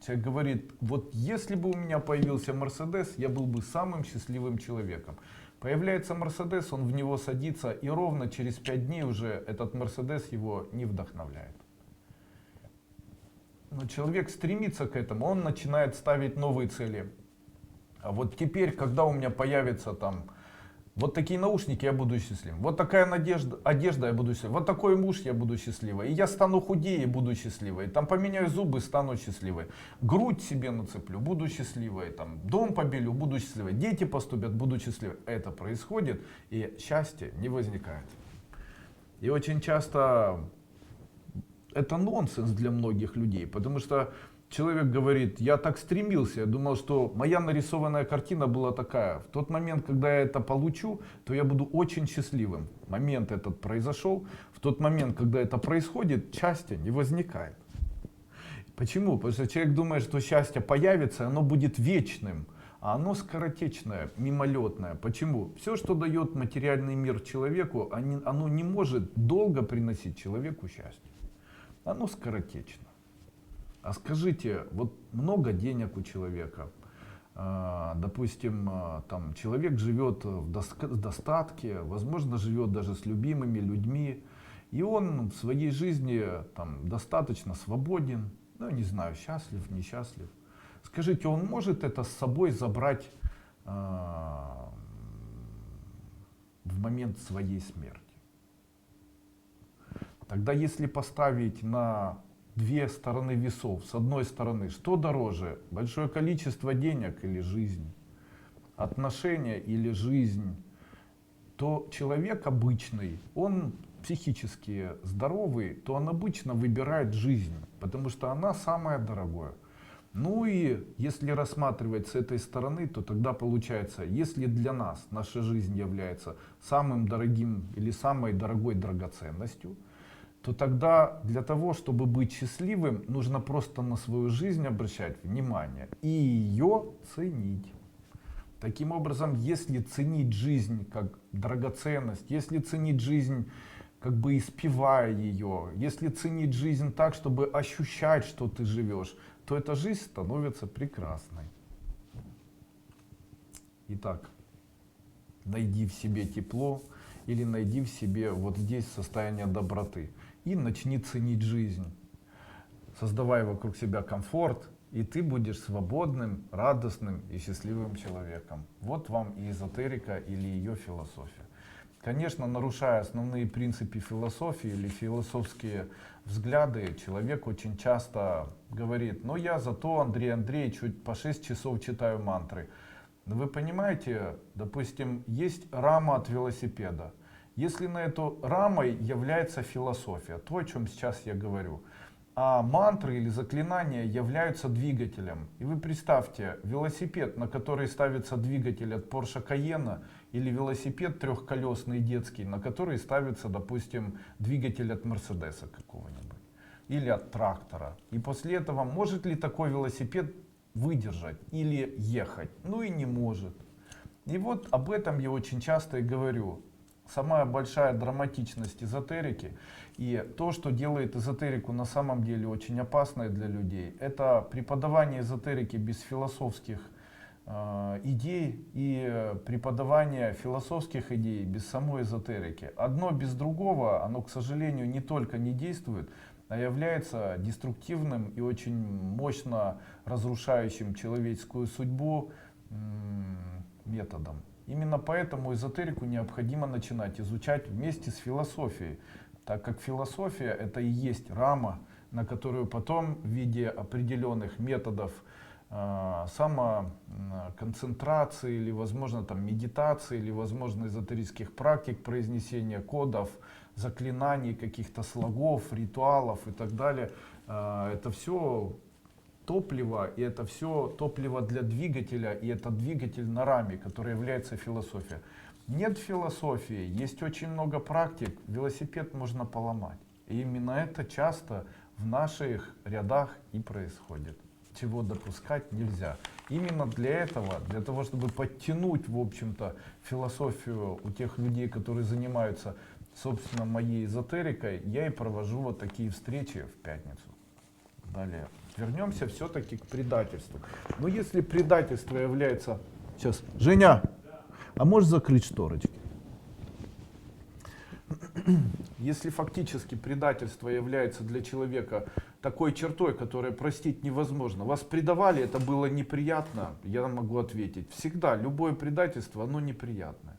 Человек говорит, вот если бы у меня появился Мерседес, я был бы самым счастливым человеком. Появляется Мерседес, он в него садится, и ровно через 5 дней уже этот Мерседес его не вдохновляет. Но человек стремится к этому, он начинает ставить новые цели. А вот теперь, когда у меня появится там вот такие наушники, я буду счастливым. Вот такая одежда, я буду счастливым. Вот такой муж, я буду счастливой. И я стану худее, буду счастливой. Там поменяю зубы, стану счастливой. Грудь себе нацеплю, буду счастливой. Там дом побелю, буду счастливой. Дети поступят, буду счастливой. Это происходит, и счастье не возникает. И очень часто это нонсенс для многих людей, потому что человек говорит, я так стремился, я думал, что моя нарисованная картина была такая. В тот момент, когда я это получу, то я буду очень счастливым. Момент этот произошел. В тот момент, когда это происходит, счастья не возникает. Почему? Потому что человек думает, что счастье появится, оно будет вечным. а оно скоротечное, мимолетное. Почему? Все, что дает материальный мир человеку, оно не может долго приносить человеку счастье. Оно скоротечно. А скажите, вот много денег у человека, допустим, там человек живет в достатке, возможно, живет даже с любимыми людьми, и он в своей жизни там достаточно свободен, ну, не знаю, счастлив, несчастлив. Скажите, он может это с собой забрать в момент своей смерти? Тогда если поставить на две стороны весов, с одной стороны, что дороже, большое количество денег или жизнь, отношения или жизнь, то человек обычный, он психически здоровый, то он обычно выбирает жизнь, потому что она самое дорогое. Ну и если рассматривать с этой стороны, то тогда получается, если для нас наша жизнь является самым дорогим или самой дорогой драгоценностью, то тогда для того, чтобы быть счастливым, нужно просто на свою жизнь обращать внимание и ее ценить. Таким образом, если ценить жизнь как драгоценность, если ценить жизнь как бы испевая ее, если ценить жизнь так, чтобы ощущать, что ты живешь, то эта жизнь становится прекрасной. Итак, найди в себе тепло или найди в себе вот здесь состояние доброты и начни ценить жизнь, создавая вокруг себя комфорт, и ты будешь свободным, радостным и счастливым человеком. Вот вам и эзотерика или ее философия. Конечно, нарушая основные принципы философии или философские взгляды, человек очень часто говорит: ну я зато, Андрей Андреевич, чуть по 6 часов читаю мантры. Но вы понимаете, допустим, есть рама от велосипеда. Если на эту рамой является философия, то, о чем сейчас я говорю, а мантры или заклинания являются двигателем. И вы представьте, велосипед, на который ставится двигатель от Porsche Cayenne, или велосипед трехколесный детский, на который ставится, допустим, двигатель от Мерседеса какого-нибудь, или от трактора. И после этого может ли такой велосипед выдержать или ехать? Ну и не может. И вот об этом я очень часто и говорю. Самая большая драматичность эзотерики и то, что делает эзотерику на самом деле очень опасной для людей, это преподавание эзотерики без философских идей и преподавание философских идей без самой эзотерики. Одно без другого, оно, к сожалению, не только не действует, а является деструктивным и очень мощно разрушающим человеческую судьбу методом. Именно поэтому эзотерику необходимо начинать изучать вместе с философией, так как философия — это и есть рама, на которую потом в виде определенных методов самоконцентрации или, возможно, там, медитации, или, возможно, эзотерических практик, произнесения кодов, заклинаний, каких-то слогов, ритуалов и так далее. Это все топливо, и это все топливо для двигателя, и это двигатель на раме, который является философия. Нет философии, есть очень много практик, велосипед можно поломать. И именно это часто в наших рядах и происходит, чего допускать нельзя. Именно для этого, для того, чтобы подтянуть, в общем-то, философию у тех людей, которые занимаются, собственно, моей эзотерикой, я и провожу вот такие встречи в пятницу. Далее. Вернемся все-таки к предательству. Но если предательство является... Сейчас. Женя, а можешь закрыть шторочки? Если фактически предательство является для человека такой чертой, которую простить невозможно. Вас предавали, это было неприятно, я могу ответить. Всегда, любое предательство, оно неприятное.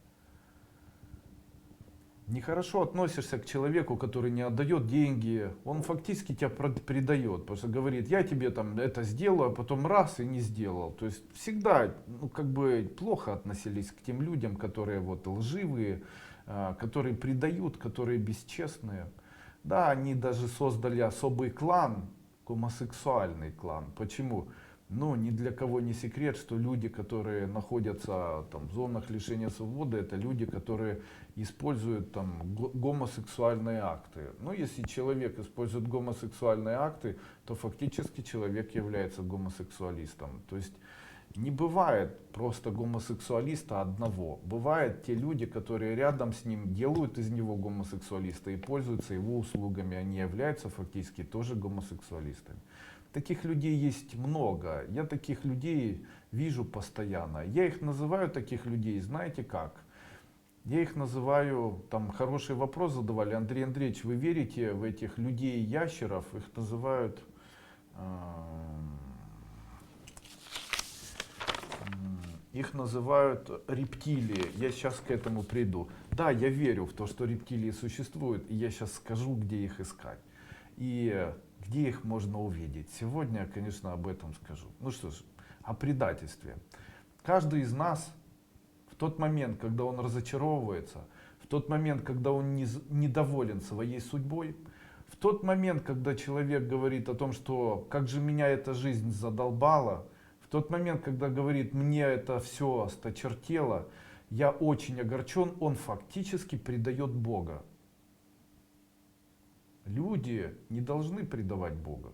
Нехорошо относишься к человеку, который не отдает деньги, он фактически тебя предает, потому что говорит: я тебе там это сделаю, а потом раз и не сделал. То есть всегда, ну, как бы плохо относились к тем людям, которые вот лживые, которые предают, которые бесчестные. Да, они даже создали особый клан, гомосексуальный клан. Почему? Ну, ни для кого не секрет, что люди, которые находятся там в зонах лишения свободы, это люди, которые используют там гомосексуальные акты. Но если человек использует гомосексуальные акты, то фактически человек является гомосексуалистом. То есть Не бывает просто гомосексуалиста одного. Бывают те люди, которые рядом с ним делают из него гомосексуалиста и пользуются его услугами. Они являются фактически тоже гомосексуалистами. Таких людей есть много. Я таких людей вижу постоянно. Я их называю, таких людей, знаете как? Я их называю, там хороший вопрос задавали, Андрей Андреевич, вы верите в этих людей-ящеров? Их называют... Их называют рептилии. Я сейчас к этому приду. Да, я верю в то, что рептилии существуют, и я сейчас скажу, где их искать. И где их можно увидеть. Сегодня я, конечно, об этом скажу. Ну что ж, о предательстве. Каждый из нас в тот момент, когда он разочаровывается, в тот момент, когда он недоволен своей судьбой, в тот момент, когда человек говорит о том, что как же меня эта жизнь задолбала, в тот момент, когда говорит, мне это все осточертело, я очень огорчен, он фактически предает Бога. Люди не должны предавать Бога.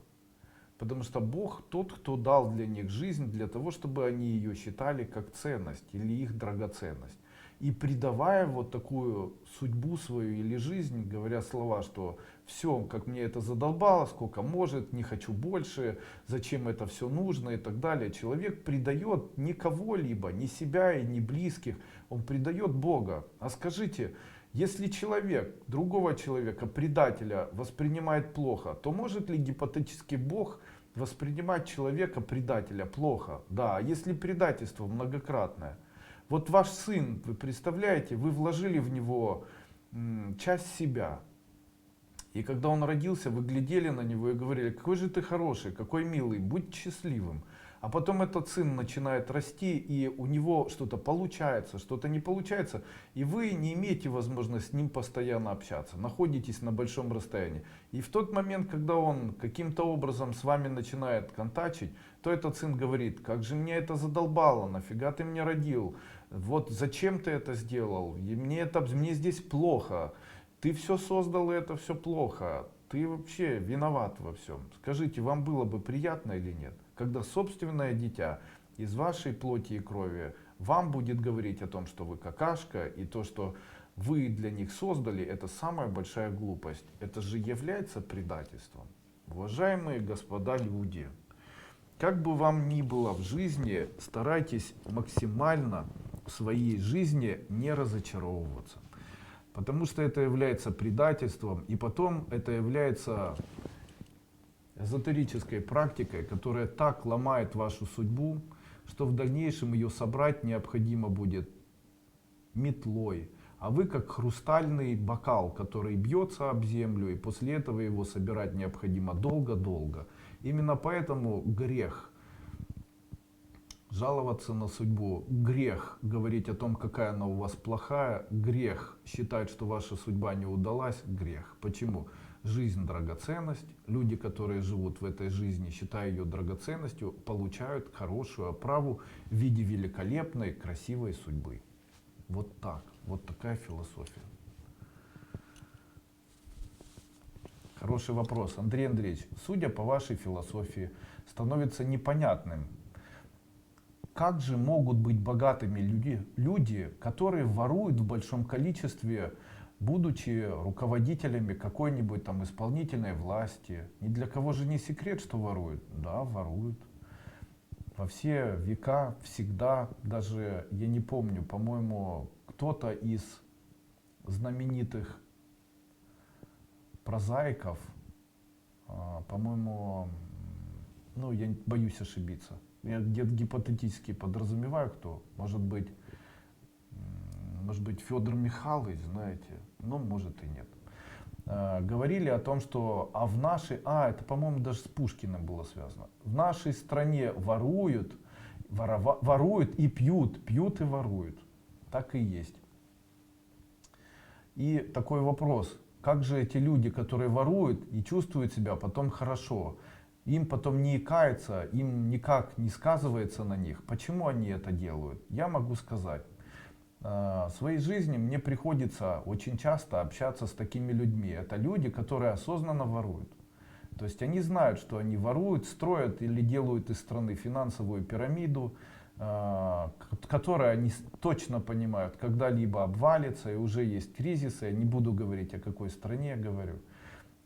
Потому что Бог тот, кто дал для них жизнь, для того, чтобы они ее считали как ценность или их драгоценность. И предавая вот такую судьбу свою или жизнь, говоря слова, что все, как мне это задолбало, сколько может, не хочу больше, зачем это все нужно и так далее. Человек предает не кого-либо, не себя и не близких, он предает Бога. А скажите, если человек другого человека, предателя, воспринимает плохо, то может ли гипотетически Бог воспринимать человека, предателя, плохо? Да, а если предательство многократное? Вот ваш сын, вы представляете, вы вложили в него часть себя. И когда он родился, вы глядели на него и говорили, какой же ты хороший, какой милый, будь счастливым. А потом этот сын начинает расти, и у него что-то получается, что-то не получается, и вы не имеете возможности с ним постоянно общаться, находитесь на большом расстоянии. И в тот момент, когда он каким-то образом с вами начинает контачить, то этот сын говорит, как же мне это задолбало, нафига ты меня родил, вот зачем ты это сделал, и мне здесь плохо, ты все создал, и это все плохо, ты вообще виноват во всем. Скажите, вам было бы приятно или нет, когда собственное дитя из вашей плоти и крови вам будет говорить о том, что вы какашка, и то, что вы для них создали, это самая большая глупость. Это же является предательством. Уважаемые господа люди, как бы вам ни было в жизни, старайтесь максимально в своей жизни не разочаровываться. Потому что это является предательством, и потом это является эзотерической практикой, которая так ломает вашу судьбу, что в дальнейшем ее собрать необходимо будет метлой. А вы как хрустальный бокал, который бьется об землю, и после этого его собирать необходимо долго-долго. Именно поэтому грех жаловаться на судьбу, грех говорить о том, какая она у вас плохая, грех считать, что ваша судьба не удалась, грех. Почему? Жизнь драгоценность, люди, которые живут в этой жизни, считая ее драгоценностью, получают хорошую оправу в виде великолепной, красивой судьбы. Вот так, вот такая философия. Хороший вопрос. Андрей Андреевич, судя по вашей философии, становится непонятным, как же могут быть богатыми люди, которые воруют в большом количестве, будучи руководителями какой-нибудь там исполнительной власти? Ни для кого же не секрет, что воруют. Да, воруют. Во все века, всегда, даже, я не помню, по-моему, кто-то из знаменитых прозаиков, по-моему, ну, я боюсь ошибиться, я где-то гипотетически подразумеваю, кто, может быть Федор Михайлович, знаете, ну, может и нет. Говорили о том, что это, по-моему, даже с Пушкиным было связано. В нашей стране воруют и пьют и воруют. Так и есть. И такой вопрос, как же эти люди, которые воруют и чувствуют себя потом хорошо, им потом не икается, им никак не сказывается на них, почему они это делают? Я могу сказать. В своей жизни мне приходится очень часто общаться с такими людьми. Это люди, которые осознанно воруют. То есть они знают, что они воруют, строят или делают из страны финансовую пирамиду, которые они точно понимают, когда-либо обвалится, и уже есть кризисы. Я не буду говорить, о какой стране говорю.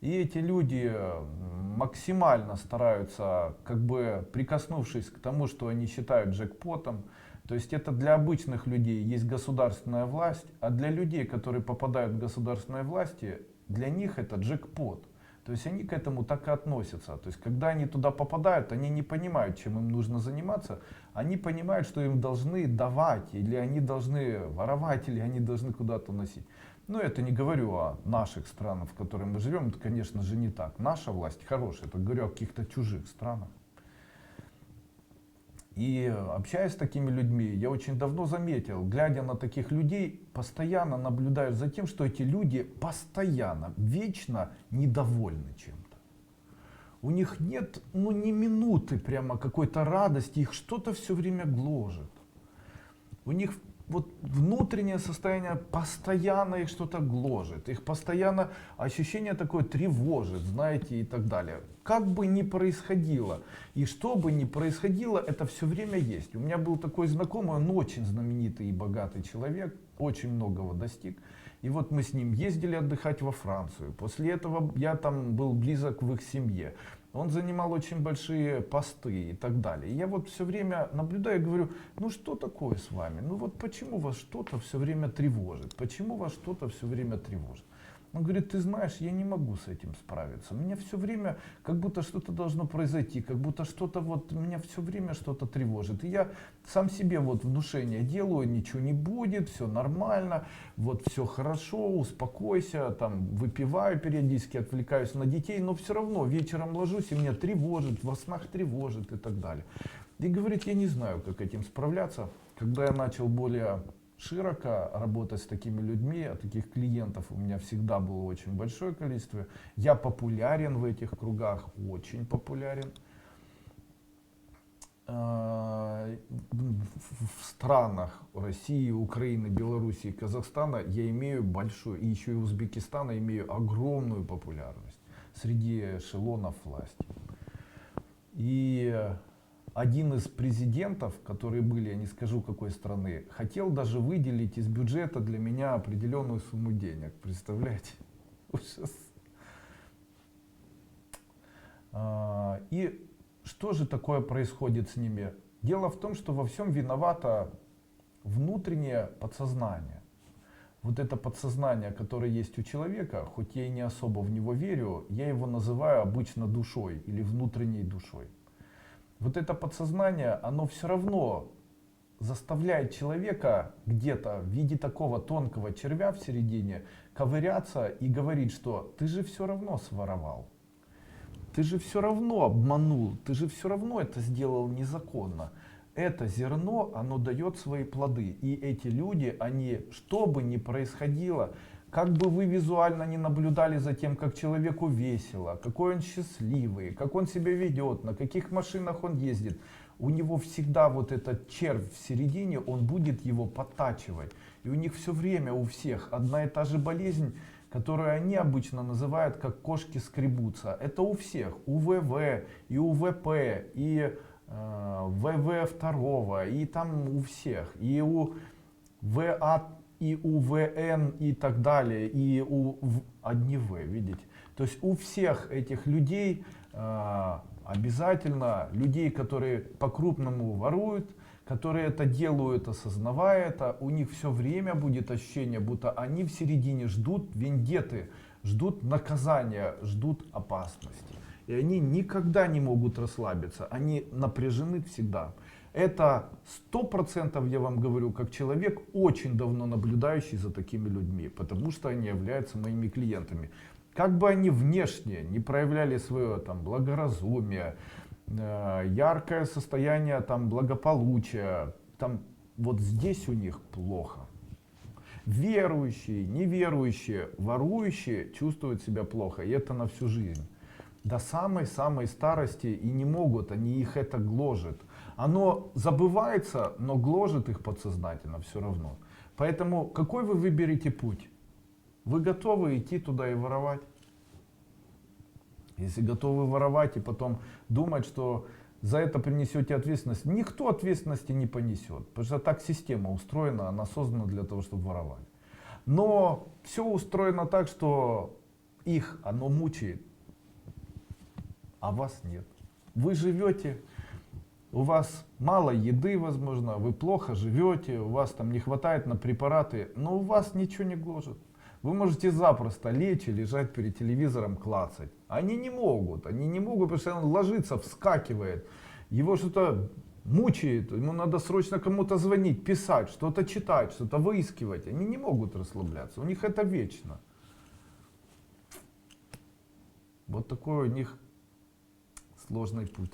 И эти люди максимально стараются, как бы прикоснувшись к тому, что они считают джекпотом. То есть это для обычных людей есть государственная власть, а для людей, которые попадают в государственные власти, для них это джекпот. То есть они к этому так и относятся. То есть когда они туда попадают, они не понимают, чем им нужно заниматься. Они понимают, что им должны давать, или они должны воровать, или они должны куда-то носить. Но это не говорю о наших странах, в которых мы живем. Это, конечно же, не так. Наша власть хорошая. Это говорю о каких-то чужих странах. И общаясь с такими людьми, я очень давно заметил, глядя на таких людей, постоянно наблюдаю за тем, что эти люди постоянно, вечно недовольны чем-то. У них нет, ни минуты прямо какой-то радости, их что-то все время гложет. У них вот внутреннее состояние постоянно их что-то гложет, их постоянно ощущение такое тревожит, знаете, и так далее. Как бы ни происходило, и что бы ни происходило, это все время есть. У меня был такой знакомый, он очень знаменитый и богатый человек, очень многого достиг. И вот мы с ним ездили отдыхать во Францию. После этого я там был близок в их семье. Он занимал очень большие посты и так далее. И я вот все время наблюдаю и говорю, ну что такое с вами? Ну вот почему вас что-то все время тревожит? Почему вас что-то все время тревожит? Он говорит, ты знаешь, я не могу с этим справиться. Меня все время, как будто что-то должно произойти, как будто что-то вот, меня все время что-то тревожит. И я сам себе вот внушение делаю, ничего не будет, все нормально, вот все хорошо, успокойся, там выпиваю периодически, отвлекаюсь на детей, но все равно вечером ложусь и меня тревожит, во снах тревожит и так далее. И говорит, я не знаю, как этим справляться. Когда я начал более широко работать с такими людьми, а таких клиентов у меня всегда было очень большое количество. Я популярен в этих кругах, очень популярен. В странах России, Украины, Белоруссии, Казахстана я имею большую, и еще и Узбекистана имею огромную популярность среди эшелонов власти. И один из президентов, которые были, я не скажу какой страны, хотел даже выделить из бюджета для меня определенную сумму денег. Представляете? Ужас. И что же такое происходит с ними? Дело в том, что во всем виновато внутреннее подсознание. Вот это подсознание, которое есть у человека, хоть я и не особо в него верю, я его называю обычно душой или внутренней душой. Вот это подсознание, оно все равно заставляет человека где-то в виде такого тонкого червя в середине ковыряться и говорить, что ты же все равно своровал, ты же все равно обманул, ты же все равно это сделал незаконно. Это зерно, оно дает свои плоды. И эти люди, они, что бы ни происходило, как бы вы визуально не наблюдали за тем, как человеку весело, какой он счастливый, как он себя ведет, на каких машинах он ездит, у него всегда вот этот червь в середине, он будет его подтачивать. И у них все время, у всех, одна и та же болезнь, которую они обычно называют, как кошки скребутся. Это у всех, у ВВ, и у ВП, и ВВ2, и там у всех, и у ВА, и у ВН, и так далее, и у одни В, видите. То есть у всех этих людей обязательно, людей, которые по-крупному воруют, которые это делают, осознавая это, у них все время будет ощущение, будто они в середине ждут вендетты, ждут наказания, ждут опасности. И они никогда не могут расслабиться, они напряжены всегда. Это 100% я вам говорю, как человек, очень давно наблюдающий за такими людьми, потому что они являются моими клиентами. Как бы они внешне не проявляли свое там, благоразумие, яркое состояние там, благополучия, там, вот здесь у них плохо. Верующие, неверующие, ворующие чувствуют себя плохо, и это на всю жизнь. До самой-самой старости и не могут, они их это гложет. Оно забывается, но гложет их подсознательно все равно. Поэтому какой вы выберете путь? Вы готовы идти туда и воровать? Если готовы воровать и потом думать, что за это принесете ответственность. Никто ответственности не понесет, потому что так система устроена, она создана для того, чтобы воровали. Но все устроено так, что их оно мучает, а вас нет. Вы живете, у вас мало еды, возможно, вы плохо живете, у вас там не хватает на препараты, но у вас ничего не гложет. Вы можете запросто лечь и лежать перед телевизором, клацать. Они не могут, потому что он ложится, вскакивает, его что-то мучает, ему надо срочно кому-то звонить, писать, что-то читать, что-то выискивать. Они не могут расслабляться, у них это вечно. Вот такой у них сложный путь.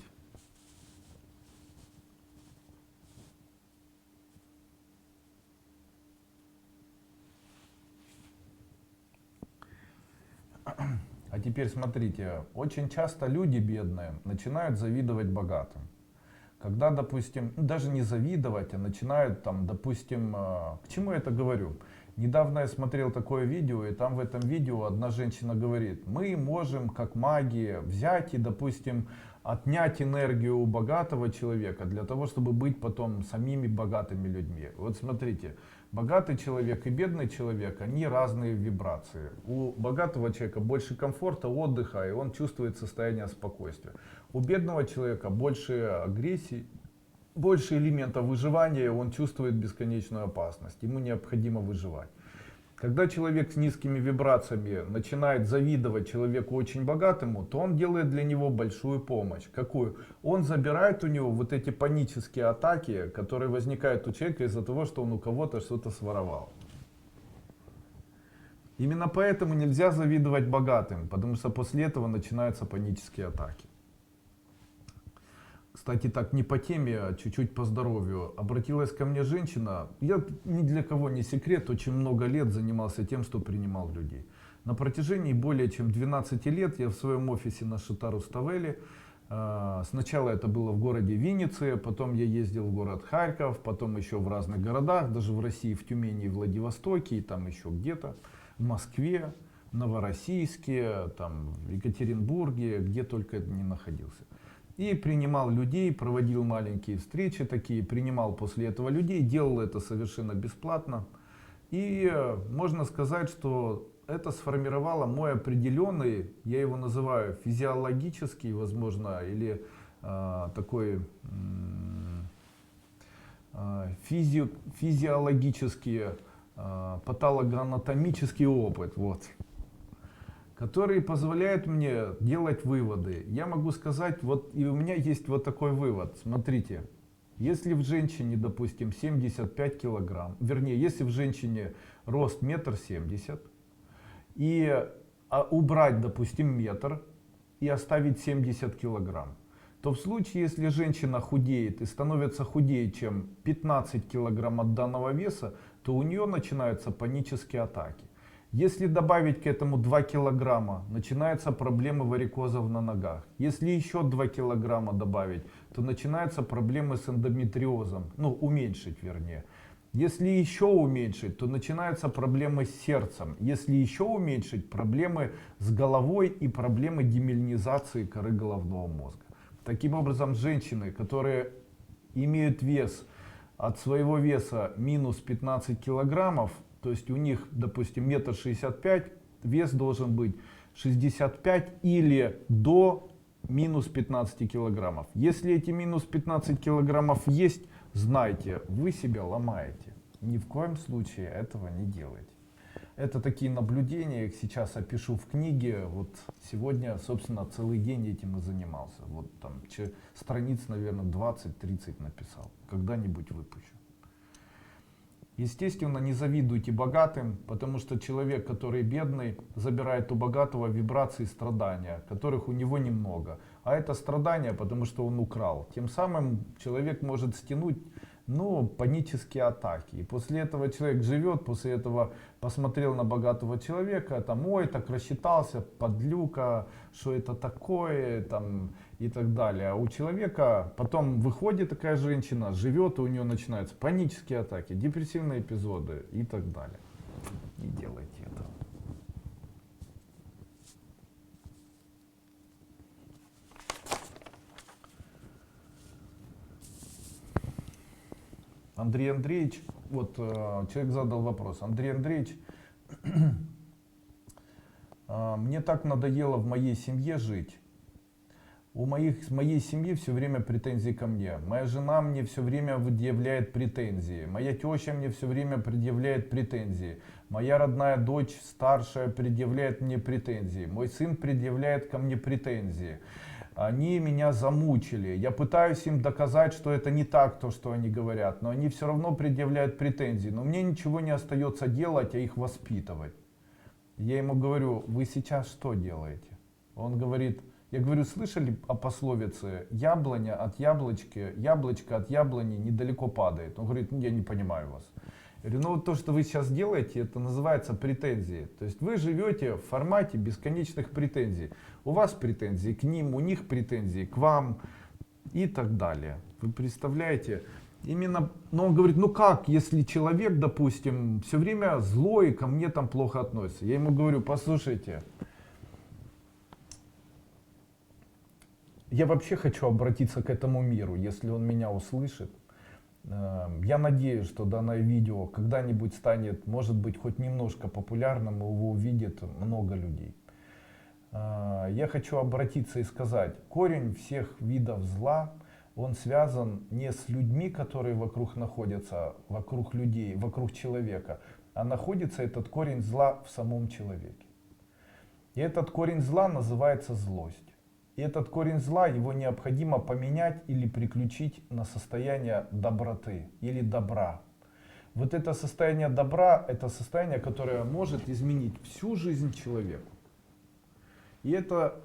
А теперь смотрите, очень часто люди бедные начинают завидовать богатым. Когда, допустим, даже не завидовать, а начинают там, допустим, к чему я это говорю? Недавно я смотрел такое видео, и там в этом видео одна женщина говорит, мы можем как маги взять и, допустим, отнять энергию у богатого человека для того, чтобы быть потом самими богатыми людьми. Вот смотрите, богатый человек и бедный человек, они разные в вибрации. У богатого человека больше комфорта, отдыха, и он чувствует состояние спокойствия. У бедного человека больше агрессии, больше элементов выживания, он чувствует бесконечную опасность, ему необходимо выживать. Когда человек с низкими вибрациями начинает завидовать человеку очень богатому, то он делает для него большую помощь. Какую? Он забирает у него вот эти панические атаки, которые возникают у человека из-за того, что он у кого-то что-то своровал. Именно поэтому нельзя завидовать богатым, потому что после этого начинаются панические атаки. Кстати, так не по теме, а чуть-чуть по здоровью. Обратилась ко мне женщина, я ни для кого не секрет, очень много лет занимался тем, что принимал людей. На протяжении более чем 12 лет я в своем офисе на Шатару-Ставеле, сначала это было в городе Виннице, потом я ездил в город Харьков, потом еще в разных городах, даже в России, в Тюмени и Владивостоке, и там еще где-то, в Москве, в Новороссийске, там, в Екатеринбурге, где только не находился. И принимал людей, проводил маленькие встречи такие, принимал после этого людей, делал это совершенно бесплатно. И можно сказать, что это сформировало мой определенный, я его называю физиологический, возможно, или такой физиологический, патологоанатомический опыт. Вот, который позволяет мне делать выводы. Я могу сказать, вот и у меня есть вот такой вывод. Смотрите, если в женщине, допустим, 75 килограмм, вернее, если в женщине рост 1,70 м, и убрать, допустим, метр и оставить 70 килограмм, то в случае, если женщина худеет и становится худее, чем 15 килограмм от данного веса, то у нее начинаются панические атаки. Если добавить к этому 2 килограмма, начинаются проблемы варикозов на ногах. Если еще 2 килограмма добавить, то начинаются проблемы с эндометриозом, ну уменьшить вернее. Если еще уменьшить, то начинаются проблемы с сердцем. Если еще уменьшить, проблемы с головой и проблемы демиелинизации коры головного мозга. Таким образом, женщины, которые имеют вес от своего веса минус 15 килограммов, то есть у них, допустим, 1,65 м, вес должен быть 65 или до минус 15 килограммов. Если эти минус 15 килограммов есть, знайте, вы себя ломаете. Ни в коем случае этого не делайте. Это такие наблюдения, их сейчас опишу в книге. Вот сегодня, собственно, целый день этим и занимался. Вот там страниц, наверное, 20-30 написал. Когда-нибудь выпущу. Естественно, не завидуйте богатым, потому что человек, который бедный, забирает у богатого вибрации страдания, которых у него немного. А это страдания, потому что он украл. Тем самым человек может стянуть, ну, панические атаки. И после этого человек живет, после этого посмотрел на богатого человека, там, ой, так рассчитался, подлюка, что это такое, там, и так далее. А у человека потом выходит такая женщина, живет, и у нее начинаются панические атаки, депрессивные эпизоды и так далее. Не делайте этого. Андрей Андреевич, вот человек задал вопрос. Андрей Андреевич, мне так надоело в моей семье жить. С моей семьи все время претензии ко мне. Моя жена мне все время предъявляет претензии. Моя теща мне все время предъявляет претензии. Моя родная дочь старшая предъявляет мне претензии. Мой сын предъявляет ко мне претензии. Они меня замучили. Я пытаюсь им доказать, что это не так, то, что они говорят. Но они все равно предъявляют претензии. Но мне ничего не остается делать, а их воспитывать. Я ему говорю, вы сейчас что делаете? Он говорит, я говорю, слышали о пословице, яблоня от яблочки, яблочко от яблони недалеко падает. Он говорит, ну я не понимаю вас. Я говорю, ну вот то, что вы сейчас делаете, это называется претензии. То есть вы живете в формате бесконечных претензий. У вас претензии к ним, у них претензии к вам и так далее. Вы представляете? Именно, но он говорит, ну как, если человек, допустим, все время злой, ко мне там плохо относится. Я ему говорю, послушайте, я вообще хочу обратиться к этому миру, если он меня услышит. Я надеюсь, что данное видео когда-нибудь станет, может быть, хоть немножко популярным, его увидит много людей. Я хочу обратиться и сказать, корень всех видов зла, он связан не с людьми, которые вокруг находятся, вокруг людей, вокруг человека, а находится этот корень зла в самом человеке. И этот корень зла называется злость. И этот корень зла, его необходимо поменять или переключить на состояние доброты или добра. Вот это состояние добра, это состояние, которое может изменить всю жизнь человека. И это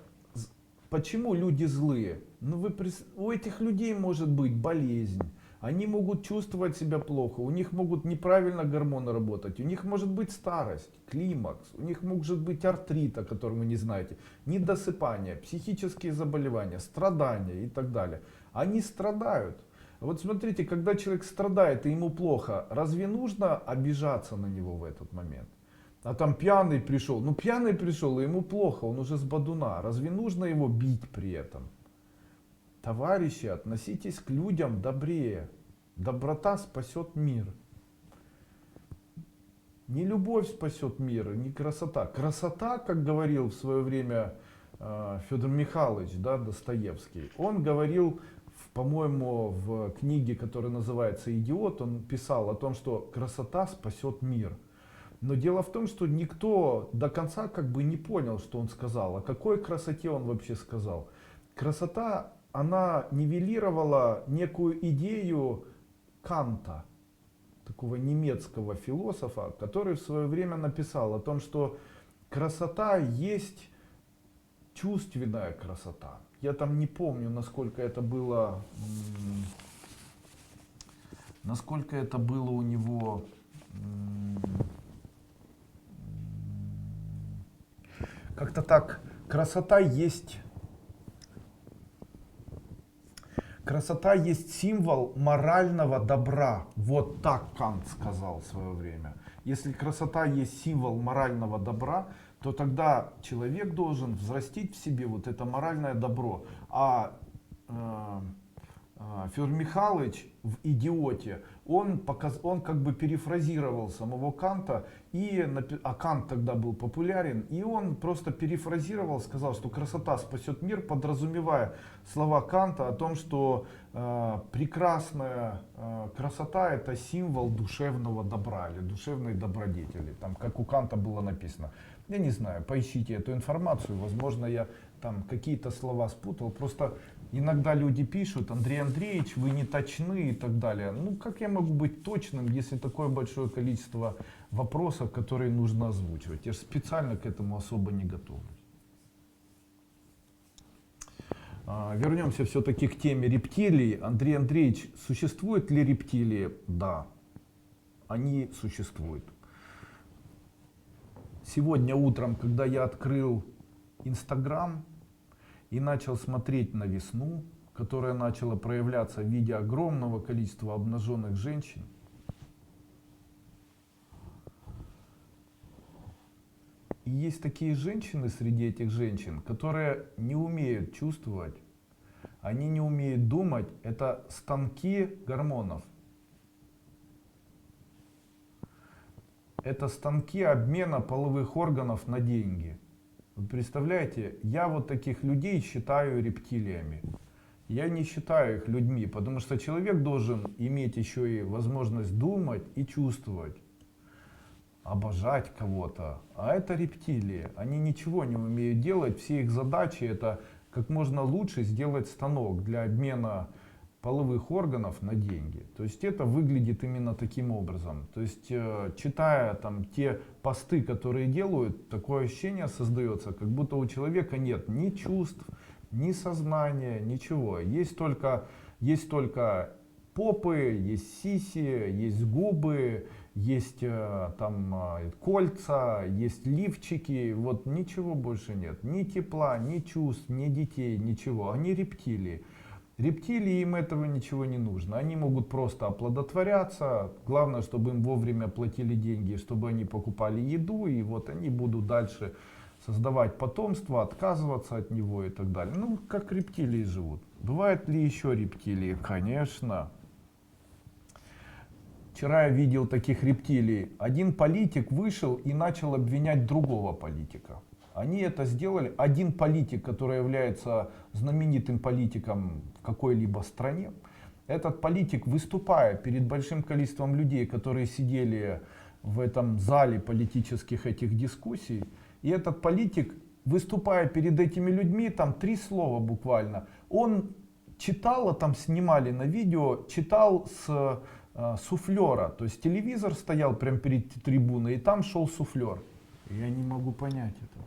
почему люди злые? Ну, у этих людей может быть болезнь. Они могут чувствовать себя плохо, у них могут неправильно гормоны работать, у них может быть старость, климакс, у них может быть артрит, о котором вы не знаете, недосыпание, психические заболевания, страдания и так далее. Они страдают. Вот смотрите, когда человек страдает и ему плохо, разве нужно обижаться на него в этот момент? А там пьяный пришел, ну пьяный пришел и ему плохо, он уже с бодуна, разве нужно его бить при этом? Товарищи, относитесь к людям добрее. Доброта спасет мир. Не любовь спасет мир, не красота. Красота, как говорил в свое время Федор Михайлович, да, Достоевский, он говорил, по-моему, в книге, которая называется «Идиот», он писал о том, что красота спасет мир. Но дело в том, что никто до конца как бы не понял, что он сказал, о какой красоте он вообще сказал. Красота, она нивелировала некую идею Канта, такого немецкого философа, который в свое время написал о том, что красота есть чувственная красота. Я там не помню, насколько это было у него. Как-то так, красота есть символ морального добра. Вот так Кант сказал в свое время. Если красота есть символ морального добра, то тогда человек должен взрастить в себе вот это моральное добро. Федор Михайлович в «Идиоте», он как бы перефразировал самого Канта, а Кант тогда был популярен, и он просто перефразировал, сказал, что красота спасет мир, подразумевая слова Канта о том, что прекрасная красота — это символ душевного добра или душевной добродетели, там, как у Канта было написано. Я не знаю, поищите эту информацию, возможно, я там какие-то слова спутал, просто иногда люди пишут: Андрей Андреевич, вы не точны и так далее. Ну как я могу быть точным, если такое большое количество вопросов, которые нужно озвучивать? Я же специально к этому особо не готовлюсь. Вернемся все-таки к теме рептилий. Андрей Андреевич, существуют ли рептилии? Да, они существуют. Сегодня утром, когда я открыл Инстаграм и начал смотреть на весну, которая начала проявляться в виде огромного количества обнаженных женщин, и есть такие женщины среди этих женщин, которые не умеют чувствовать, они не умеют думать, это станки гормонов. это станки обмена половых органов на деньги. Вы представляете, я вот таких людей считаю рептилиями. Я не считаю их людьми, потому что человек должен иметь еще и возможность думать и чувствовать, обожать кого-то. А это рептилии, они ничего не умеют делать, все их задачи это как можно лучше сделать станок для обмена половых органов на деньги. То есть это выглядит именно таким образом. То есть читая там те посты, которые делают, такое ощущение создается, как будто у человека нет ни чувств, ни сознания, ничего. Есть только попы, есть сиси, есть губы, есть там кольца, есть лифчики, вот ничего больше нет. Ни тепла, ни чувств, ни детей, ничего. Они рептилии. Рептилии, им этого ничего не нужно. Они могут просто оплодотворяться. Главное, чтобы им вовремя платили деньги, чтобы они покупали еду. И вот они будут дальше создавать потомство, отказываться от него и так далее. Ну, как рептилии живут. Бывают ли еще рептилии? Конечно. Вчера я видел таких рептилий. Один политик вышел и начал обвинять другого политика. Они это сделали. Один политик, который является знаменитым политиком в какой-либо стране, этот политик, выступая перед большим количеством людей, которые сидели в этом зале политических этих дискуссий, и этот политик, выступая перед этими людьми, там 3 слова буквально, он читал, а там снимали на видео, читал с суфлера. То есть телевизор стоял прямо перед трибуной, и там шел суфлер. Я не могу понять этого.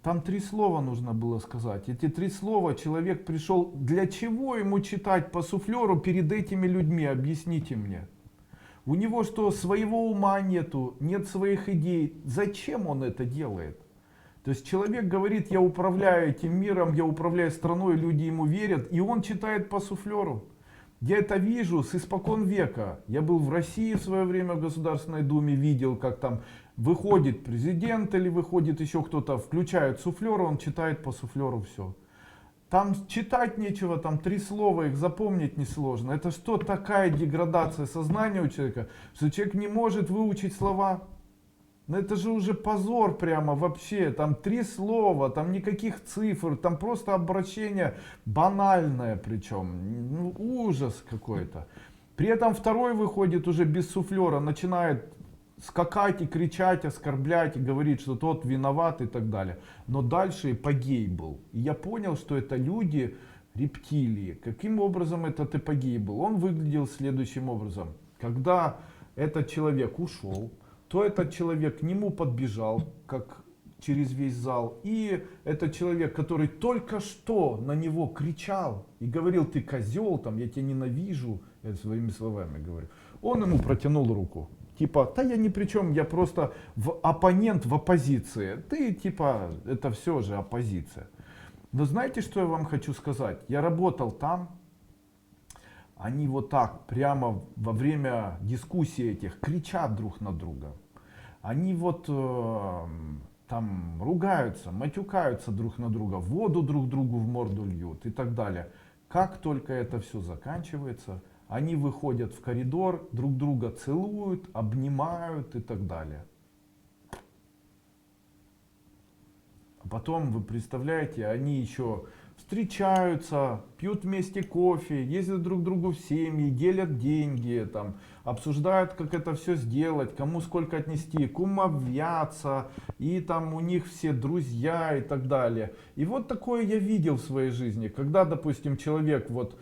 Там 3 слова нужно было сказать. Эти 3 слова человек пришел. Для чего ему читать по суфлеру перед этими людьми? Объясните мне. У него что, своего ума нету, нет своих идей. Зачем он это делает? То есть человек говорит, я управляю этим миром, я управляю страной, люди ему верят, и он читает по суфлеру. Я это вижу с испокон века. Я был в России в свое время в Государственной Думе, видел, как там выходит президент или выходит еще кто-то, включает суфлер, он читает по суфлеру все. Там читать нечего, там 3 слова, их запомнить несложно. Это что, такая деградация сознания у человека, что человек не может выучить слова? Ну это же уже позор прямо вообще, там 3 слова, там никаких цифр, там просто обращение банальное причем, ну, ужас какой-то. При этом второй выходит уже без суфлера, начинает скакать и кричать, оскорблять, и говорит, что тот виноват и так далее. Но дальше эпогей был. И я понял, что это люди рептилии. Каким образом этот эпогей был? Он выглядел следующим образом. Когда этот человек ушел, то этот человек к нему подбежал, как через весь зал. И этот человек, который только что на него кричал и говорил, ты козел, там, я тебя ненавижу, я своими словами говорю, он ему протянул руку. Типа, да я ни при чем, я просто оппонент в оппозиции. Ты типа, это все же оппозиция. Но знаете, что я вам хочу сказать? Я работал там. Они вот так прямо во время дискуссий этих кричат друг на друга. Они вот там ругаются, матюкаются друг на друга, воду друг другу в морду льют и так далее. Как только это все заканчивается, они выходят в коридор, друг друга целуют, обнимают и так далее. А потом, вы представляете, они еще встречаются, пьют вместе кофе, ездят друг к другу в семьи, делят деньги, там, обсуждают, как это все сделать, кому сколько отнести, кумовятся, и там у них все друзья и так далее. И вот такое я видел в своей жизни, когда, допустим, человек вот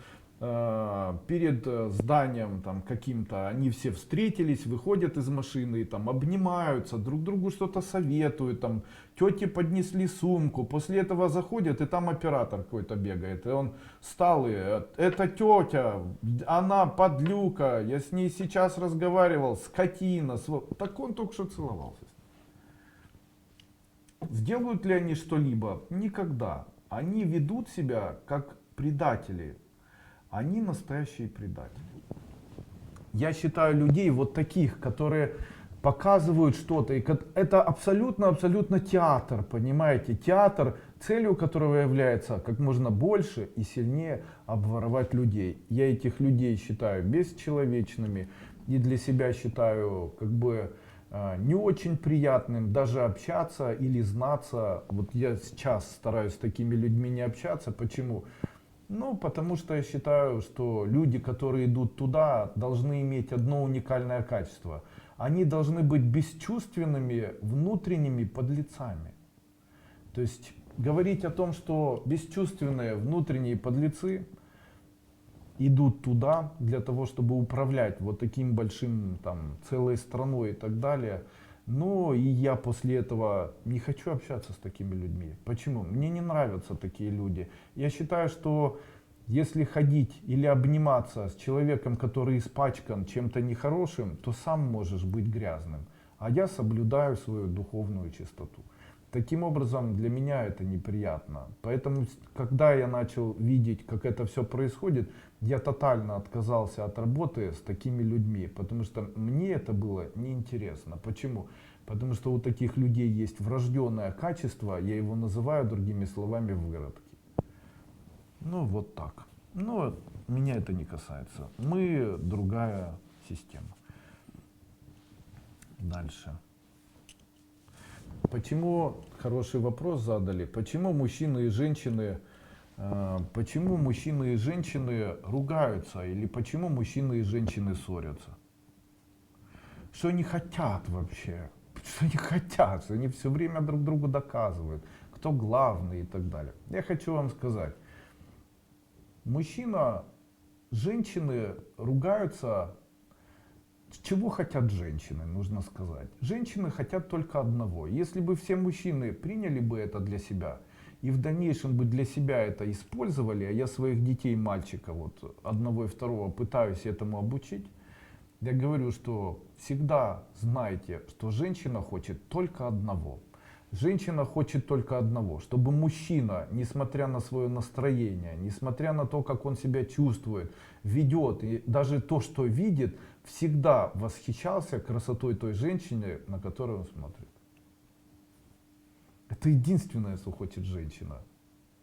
перед зданием там каким-то, они все встретились, выходят из машины, и, там обнимаются, друг другу что-то советуют, там тети поднесли сумку, после этого заходят, и там оператор какой-то бегает, и он встал, и это тетя, она подлюка, я с ней сейчас разговаривал, скотина, так он только что целовался. Сделают ли они что-либо? Никогда. Они ведут себя как предатели. Они настоящие предатели. Я считаю людей вот таких, которые показывают что-то. И это абсолютно театр, понимаете? Театр, целью которого является как можно больше и сильнее обворовать людей. Я этих людей считаю бесчеловечными, и для себя считаю как бы не очень приятным даже общаться или знаться. Вот я сейчас стараюсь с такими людьми не общаться. Почему? Ну, потому что я считаю, что люди, которые идут туда, должны иметь одно уникальное качество. Они должны быть бесчувственными внутренними подлецами. То есть говорить о том, что бесчувственные внутренние подлецы идут туда для того, чтобы управлять вот таким большим, там, целой страной и так далее. Но и я после этого не хочу общаться с такими людьми. Почему? Мне не нравятся такие люди. Я считаю, что если ходить или обниматься с человеком, который испачкан чем-то нехорошим, то сам можешь быть грязным. А я соблюдаю свою духовную чистоту. Таким образом, для меня это неприятно. Поэтому, когда я начал видеть, как это все происходит, я тотально отказался от работы с такими людьми, потому что мне это было неинтересно. Почему? Потому что у таких людей есть врожденное качество, я его называю другими словами выродки. Ну вот так. Но меня это не касается. Мы другая система. Дальше. Почему, хороший вопрос задали, почему мужчины и женщины ругаются или почему мужчины и женщины ссорятся? Что они хотят вообще? Что они хотят? Что они все время друг другу доказывают, кто главный и так далее. Я хочу вам сказать, женщины ругаются. Чего хотят женщины, нужно сказать. Женщины хотят только одного. Если бы все мужчины приняли бы это для себя и в дальнейшем бы для себя это использовали, а я своих детей, мальчика, вот одного и второго, пытаюсь этому обучить, я говорю, что всегда знайте, что женщина хочет только одного. Женщина хочет только одного, чтобы мужчина, несмотря на свое настроение, несмотря на то, как он себя чувствует, ведет, и даже то, что видит, всегда восхищался красотой той женщины, на которую он смотрит. Это единственное, что хочет женщина.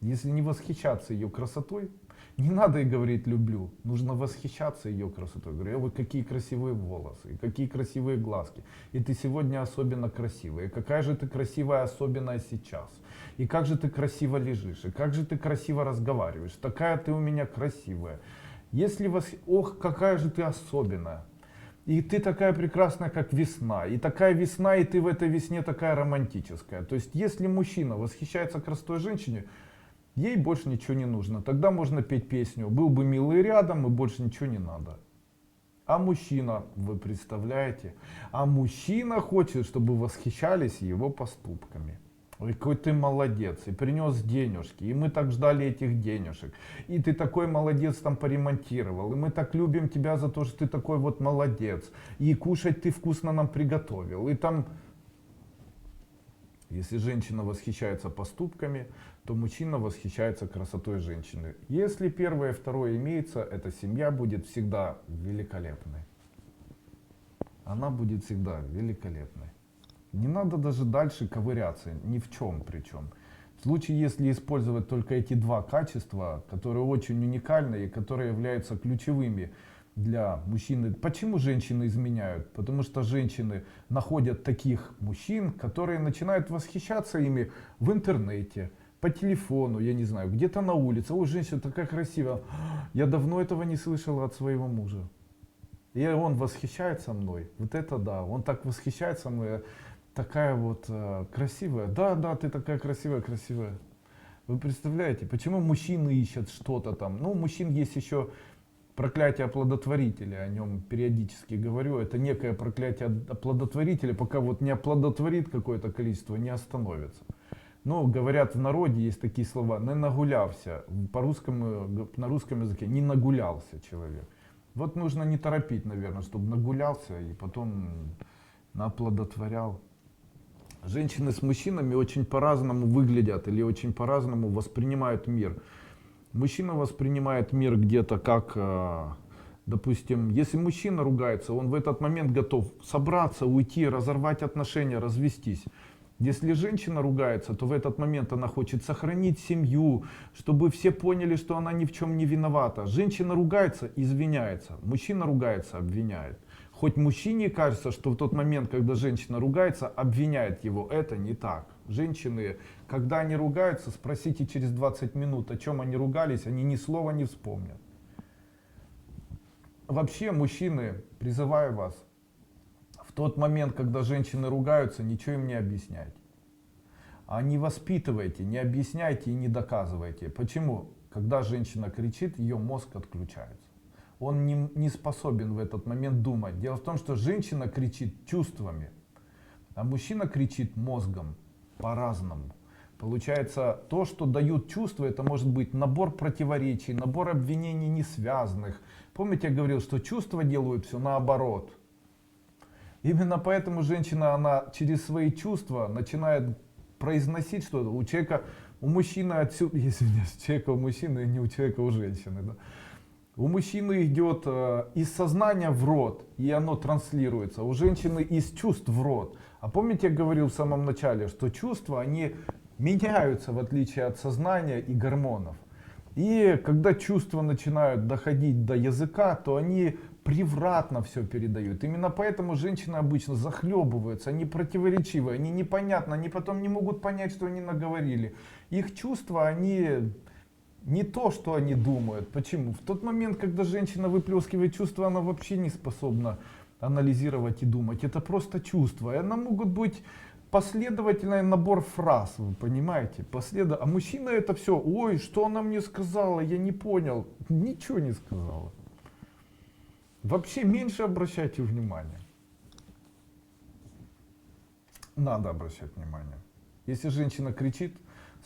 Если не восхищаться ее красотой, не надо ей говорить «люблю», нужно восхищаться ее красотой. Говорю, ой, какие красивые волосы, какие красивые глазки, и ты сегодня особенно красивая, и какая же ты красивая особенно сейчас, и как же ты красиво лежишь, и как же ты красиво разговариваешь, такая ты у меня красивая. Ох, какая же ты особенная. И ты такая прекрасная, как весна. И такая весна, и ты в этой весне такая романтическая. То есть, если мужчина восхищается красотой женщины, ей больше ничего не нужно. Тогда можно петь песню «Был бы милый рядом, и больше ничего не надо». А мужчина, вы представляете? А мужчина хочет, чтобы восхищались его поступками. Ой, какой ты молодец, и принес денежки, и мы так ждали этих денежек, и ты такой молодец там поремонтировал, и мы так любим тебя за то, что ты такой вот молодец, и кушать ты вкусно нам приготовил, и там... Если женщина восхищается поступками, то мужчина восхищается красотой женщины. Если первое и второе имеется, эта семья будет всегда великолепной. Она будет всегда великолепной. Не надо даже дальше ковыряться, ни в чем причем. В случае, если использовать только эти два качества, которые очень уникальны и которые являются ключевыми для мужчины. Почему женщины изменяют? Потому что женщины находят таких мужчин, которые начинают восхищаться ими в интернете, по телефону, я не знаю, где-то на улице. Ой, женщина такая красивая. Я давно этого не слышала от своего мужа. И он восхищается мной. Вот это да, он так восхищается мной. Такая вот красивая. Да, да, ты такая красивая, красивая. Вы представляете, почему мужчины ищут что-то там? Ну, у мужчин есть еще проклятие оплодотворителя, о нем периодически говорю. Это некое проклятие оплодотворителя, пока вот не оплодотворит какое-то количество, не остановится. Но говорят в народе, есть такие слова, не нагулялся. На русском языке не нагулялся человек. Вот нужно не торопить, наверное, чтобы нагулялся и потом наплодотворял. Женщины с мужчинами очень по-разному выглядят или очень по-разному воспринимают мир. Мужчина воспринимает мир где-то как, допустим, если мужчина ругается, он в этот момент готов собраться, уйти, разорвать отношения, развестись. Если женщина ругается, то в этот момент она хочет сохранить семью, чтобы все поняли, что она ни в чем не виновата. Женщина ругается, извиняется. Мужчина ругается, обвиняет. Хоть мужчине кажется, что в тот момент, когда женщина ругается, обвиняет его. Это не так. Женщины, когда они ругаются, спросите через 20 минут, о чем они ругались, они ни слова не вспомнят. Вообще, мужчины, призываю вас, в тот момент, когда женщины ругаются, ничего им не объясняйте. А не воспитывайте, не объясняйте и не доказывайте. Почему? Когда женщина кричит, ее мозг отключается. Он не способен в этот момент думать. Дело в том, что женщина кричит чувствами, а мужчина кричит мозгом по-разному. Получается, то, что дают чувства, это может быть набор противоречий, набор обвинений не связанных. Помните, я говорил, что чувства делают все наоборот. Именно поэтому женщина, она через свои чувства начинает произносить что-то. У человека, у мужчины отсюда, если не у человека у мужчины, не у человека у женщины. Да? У мужчины идет из сознания в рот, и оно транслируется. У женщины из чувств в рот. А помните, я говорил в самом начале, что чувства, они меняются в отличие от сознания и гормонов. И когда чувства начинают доходить до языка, то они превратно все передают. Именно поэтому женщины обычно захлебываются, они противоречивые, они непонятны, они потом не могут понять, что они наговорили. Их чувства, они не то, что они думают. Почему? В тот момент, когда женщина выплескивает чувства, она вообще не способна анализировать и думать. Это просто чувства. И она могут быть последовательный набор фраз, вы понимаете? А мужчина это все, ой, что она мне сказала, я не понял. Ничего не сказала. Вообще меньше обращайте внимание. Надо обращать внимание. Если женщина кричит,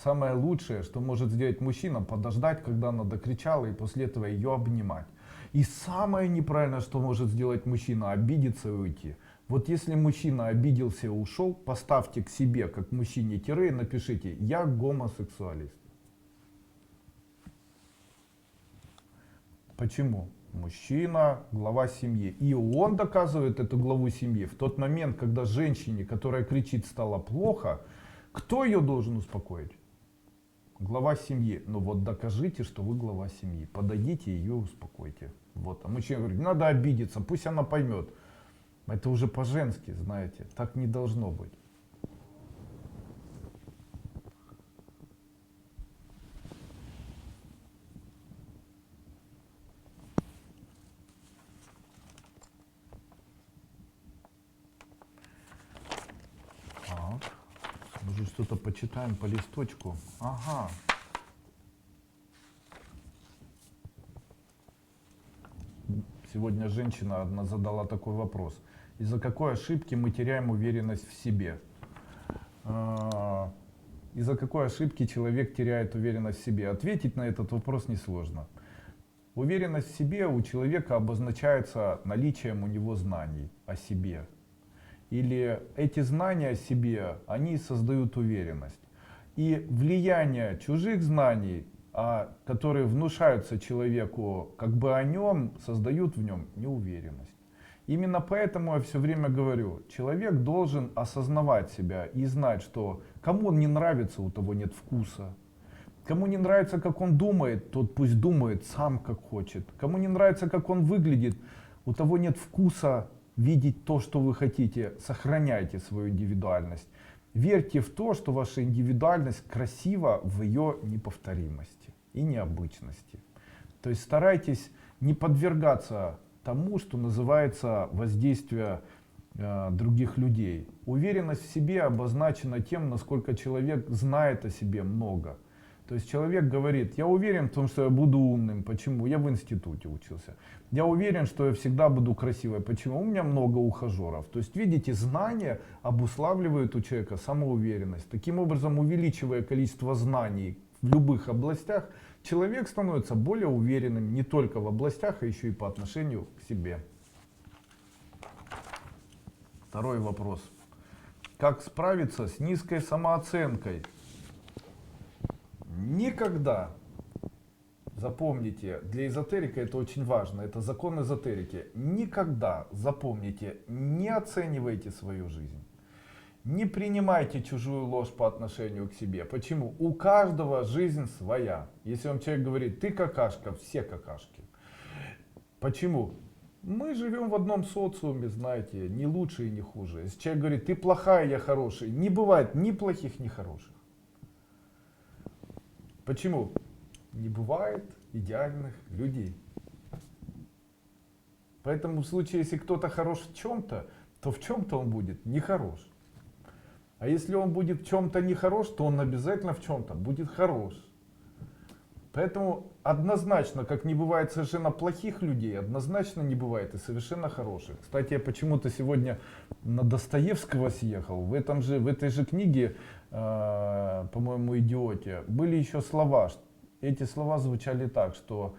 самое лучшее, что может сделать мужчина, подождать, когда она докричала, и после этого ее обнимать. И самое неправильное, что может сделать мужчина, обидеться и уйти. Вот если мужчина обиделся и ушел, поставьте к себе, как мужчине тире, и напишите: я гомосексуалист. Почему? Мужчина, глава семьи. И он доказывает эту главу семьи. В тот момент, когда женщине, которая кричит, стало плохо, кто ее должен успокоить? Глава семьи. Ну вот докажите, что вы глава семьи. Подойдите и ее успокойте. Вот. А мужчина говорит: надо обидеться, пусть она поймет. Это уже по-женски, знаете. Так не должно быть. Так. Может, что-то почитаем по листочку. Ага. Сегодня женщина одна задала такой вопрос. Из-за какой ошибки мы теряем уверенность в себе? Из-за какой ошибки человек теряет уверенность в себе? Ответить на этот вопрос несложно. Уверенность в себе у человека обозначается наличием у него знаний о себе. Или эти знания о себе, они создают уверенность. И влияние чужих знаний, которые внушаются человеку как бы о нем, создают в нем неуверенность. Именно поэтому я все время говорю, человек должен осознавать себя и знать, что кому он не нравится, у того нет вкуса. Кому не нравится, как он думает, тот пусть думает сам, как хочет. Кому не нравится, как он выглядит, у того нет вкуса видеть то, что вы хотите. Сохраняйте свою индивидуальность. Верьте в то, что ваша индивидуальность красива в ее неповторимости и необычности. То есть старайтесь не подвергаться тому, что называется воздействие других людей. Уверенность в себе обозначена тем, насколько человек знает о себе много. То есть человек говорит: я уверен в том, что я буду умным. Почему? Я в институте учился. Я уверен, что я всегда буду красивой. Почему? У меня много ухажеров. То есть, видите, знания обуславливают у человека самоуверенность. Таким образом, увеличивая количество знаний в любых областях, человек становится более уверенным не только в областях, а еще и по отношению к себе. Второй вопрос. Как справиться с низкой самооценкой? Никогда, запомните, для эзотерика это очень важно, это закон эзотерики, никогда, запомните, не оценивайте свою жизнь. Не принимайте чужую ложь по отношению к себе. Почему? У каждого жизнь своя. Если вам человек говорит: ты какашка, все какашки. Почему? Мы живем в одном социуме, знаете, не лучше и не хуже. Если человек говорит, ты плохая, я хороший, не бывает ни плохих, ни хороших. Почему? Не бывает идеальных людей. Поэтому в случае, если кто-то хорош в чем-то, то в чем-то он будет нехорош. А если он будет в чем-то нехорош, то он обязательно в чем-то будет хорош. Поэтому однозначно, как не бывает совершенно плохих людей, однозначно не бывает и совершенно хороших. Кстати, я почему-то сегодня на Достоевского съехал. В этой же книге, по-моему, «Идиоте», были еще слова. Эти слова звучали так, что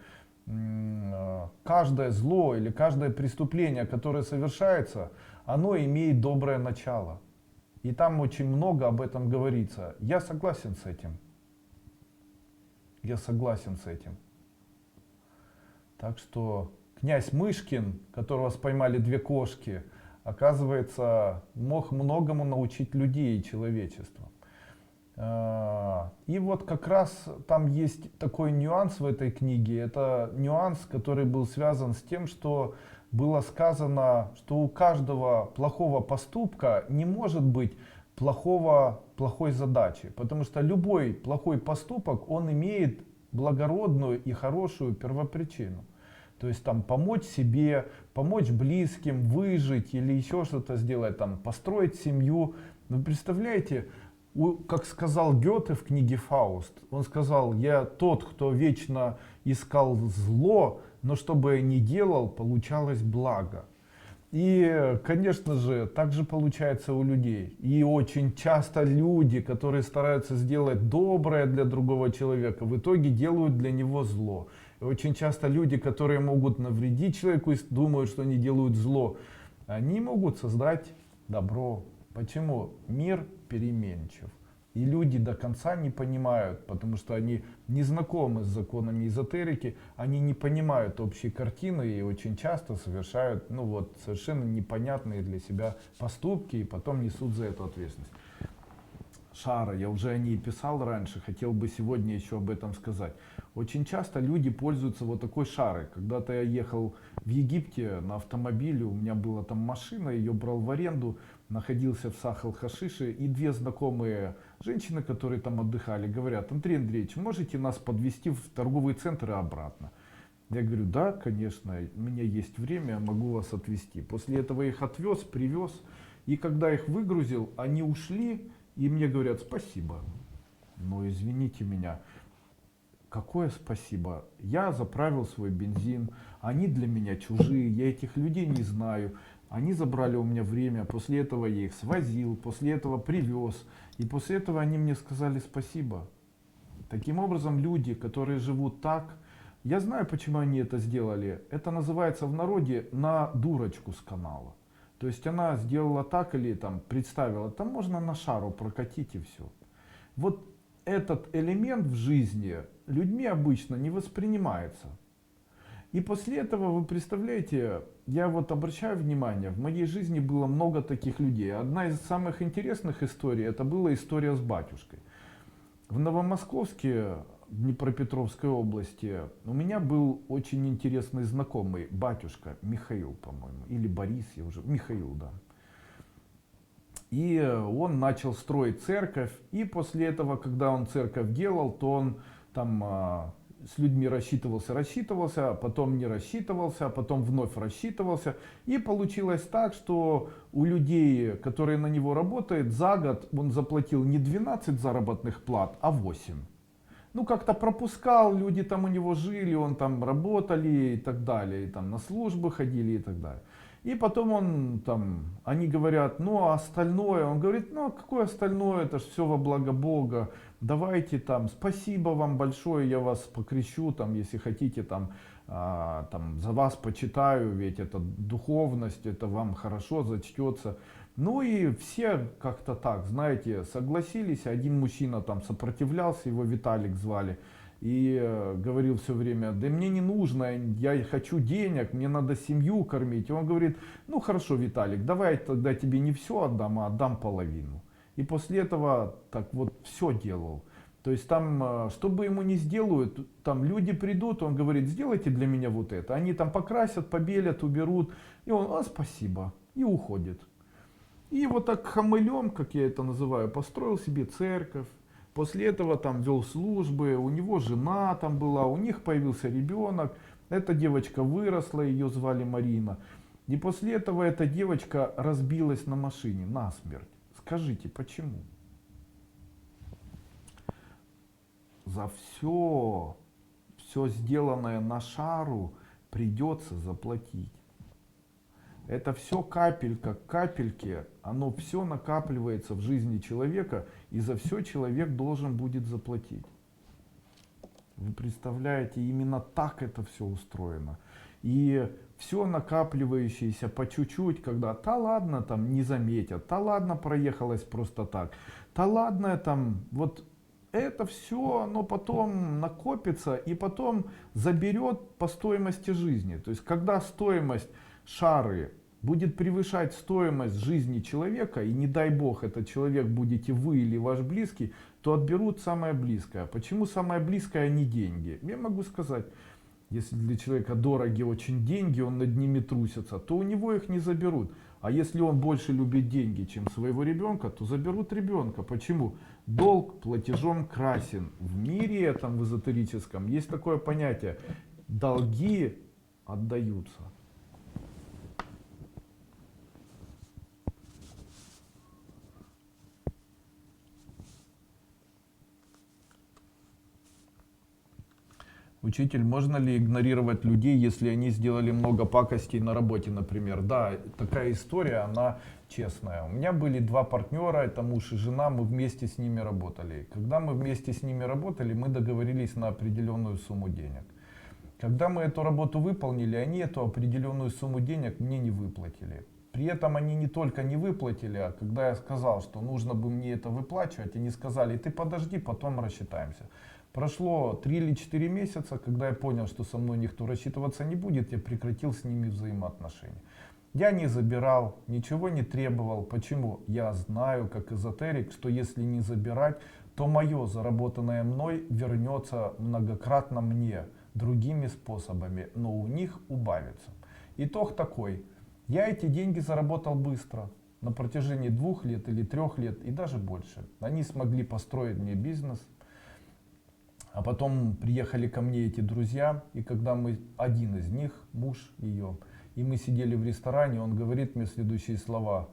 каждое зло или каждое преступление, которое совершается, оно имеет доброе начало. И там очень много об этом говорится. Я согласен с этим. Я согласен с этим. Так что князь Мышкин, которого споймали две кошки, оказывается, мог многому научить людей и человечество. И вот как раз там есть такой нюанс в этой книге. Это нюанс, который был связан с тем, что было сказано, что у каждого плохого поступка не может быть плохой задачи. Потому что любой плохой поступок, он имеет благородную и хорошую первопричину. То есть там помочь себе, помочь близким, выжить или еще что-то сделать, там, построить семью. Вы представляете, как сказал Гёте в книге «Фауст», он сказал, я тот, кто вечно искал зло, но что бы я ни делал, получалось благо. И, конечно же, так же получается у людей. И очень часто люди, которые стараются сделать доброе для другого человека, в итоге делают для него зло. И очень часто люди, которые могут навредить человеку и думают, что они делают зло, они могут создать добро. Почему? Мир переменчив. И люди до конца не понимают, потому что они не знакомы с законами эзотерики, они не понимают общей картины и очень часто совершают совершенно непонятные для себя поступки и потом несут за это ответственность. Шары, я уже о ней писал раньше, хотел бы сегодня еще об этом сказать. Очень часто люди пользуются вот такой шарой. Когда-то я ехал в Египте на автомобиле, у меня была там машина, ее брал в аренду, находился в Сахал-Хашише, и две знакомые женщины, которые там отдыхали, говорят, Андрей Андреевич, можете нас подвезти в торговый центр и обратно? Я говорю, да, конечно, у меня есть время, я могу вас отвезти. После этого я их отвез, привез, и когда их выгрузил, они ушли, и мне говорят, спасибо. Но извините меня, какое спасибо? Я заправил свой бензин, они для меня чужие, я этих людей не знаю. Они забрали у меня время, после этого я их свозил, после этого привез. И после этого они мне сказали спасибо. Таким образом, люди, которые живут так, я знаю, почему они это сделали. Это называется в народе на дурочку с канала. То есть она сделала так или там представила, там можно на шару прокатить и все. Вот этот элемент в жизни людьми обычно не воспринимается. И после этого, вы представляете, я вот обращаю внимание, в моей жизни было много таких людей. Одна из самых интересных историй, это была история с батюшкой. В Новомосковске, Днепропетровской области, у меня был очень интересный знакомый, батюшка Михаил, по-моему, или Борис, Михаил, да. И он начал строить церковь, и после этого, когда он церковь делал, то он там с людьми рассчитывался, потом не рассчитывался, потом вновь рассчитывался. И получилось так, что у людей, которые на него работают, за год он заплатил не 12 заработных плат, а 8. Ну, как-то пропускал, люди там у него жили, он там работали и так далее, и там на службы ходили и так далее. И потом они говорят, ну а остальное, он говорит, ну а какое остальное, это же все во благо Бога, давайте спасибо вам большое, я вас покрещу, если хотите, за вас почитаю, ведь это духовность, это вам хорошо зачтется. Ну и все как-то так, знаете, согласились, один мужчина сопротивлялся, его Виталик звали. И говорил все время, да мне не нужно, я хочу денег, мне надо семью кормить. И он говорит, ну хорошо, Виталик, давай тогда тебе не все отдам, а отдам половину. И после этого так вот все делал. То То есть там, что бы ему ни сделают, там люди придут, он говорит, сделайте для меня вот это. Они там покрасят, побелят, уберут. И он, спасибо, и уходит. И вот так хамылем, как я это называю, построил себе церковь. После этого там вел службы, у него жена там была, у них появился ребенок. Эта девочка выросла, ее звали Марина. И после этого эта девочка разбилась на машине насмерть. Скажите, почему? За все сделанное на шару придется заплатить. Это все капелька к капельке, оно все накапливается в жизни человека, и за все человек должен будет заплатить. Вы представляете, именно так это все устроено. И все накапливающееся по чуть-чуть, когда та ладно там не заметят, та ладно проехалась просто так, та ладно там вот это все, оно потом накопится и потом заберет по стоимости жизни. То есть когда стоимость шары будет превышать стоимость жизни человека, и не дай бог этот человек будете вы или ваш близкий, то отберут самое близкое. Почему самое близкое, а не деньги? Я могу сказать, если для человека дороги очень деньги, он над ними трусится, то у него их не заберут. А если он больше любит деньги, чем своего ребенка, то заберут ребенка. Почему? Долг платежом красен. В мире этом, в эзотерическом, есть такое понятие. Долги отдаются. Учитель, можно ли игнорировать людей, если они сделали много пакостей на работе, например? Да, такая история, она честная. У меня были два партнера, это муж и жена, мы вместе с ними работали. Когда мы вместе с ними работали, мы договорились на определенную сумму денег. Когда мы эту работу выполнили, они эту определенную сумму денег мне не выплатили. При этом они не только не выплатили, а когда я сказал, что нужно бы мне это выплачивать, они сказали, ты подожди, потом рассчитаемся. Прошло 3 или 4 месяца, когда я понял, что со мной никто рассчитываться не будет, я прекратил с ними взаимоотношения. Я не забирал, ничего не требовал. Почему? Я знаю, как эзотерик, что если не забирать, то мое заработанное мной вернется многократно мне, другими способами, но у них убавится. Итог такой. Я эти деньги заработал быстро, на протяжении 2 лет или 3 лет и даже больше. Они смогли построить мне бизнес. А потом приехали ко мне эти друзья, и когда один из них, муж ее, и мы сидели в ресторане, он говорит мне следующие слова.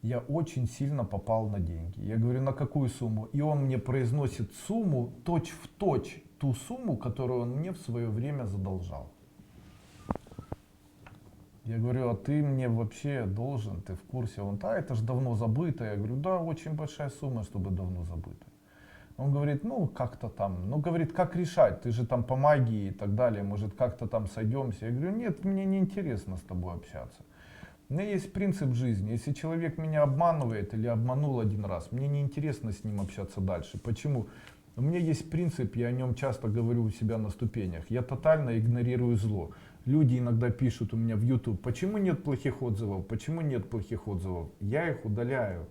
Я очень сильно попал на деньги. Я говорю, на какую сумму? И он мне произносит сумму, точь-в-точь ту сумму, которую он мне в свое время задолжал. Я говорю, а ты мне вообще должен, ты в курсе? Он, да, это же давно забыто. Я говорю, да, очень большая сумма, чтобы давно забыто. Он говорит, ну как-то там, ну говорит, как решать, ты же там по магии и так далее, может как-то там сойдемся. Я говорю, нет, мне не интересно с тобой общаться. У меня есть принцип жизни, если человек меня обманывает или обманул один раз, мне не интересно с ним общаться дальше. Почему? У меня есть принцип, я о нем часто говорю у себя на ступенях, я тотально игнорирую зло. Люди иногда пишут у меня в YouTube, почему нет плохих отзывов, почему нет плохих отзывов, я их удаляю.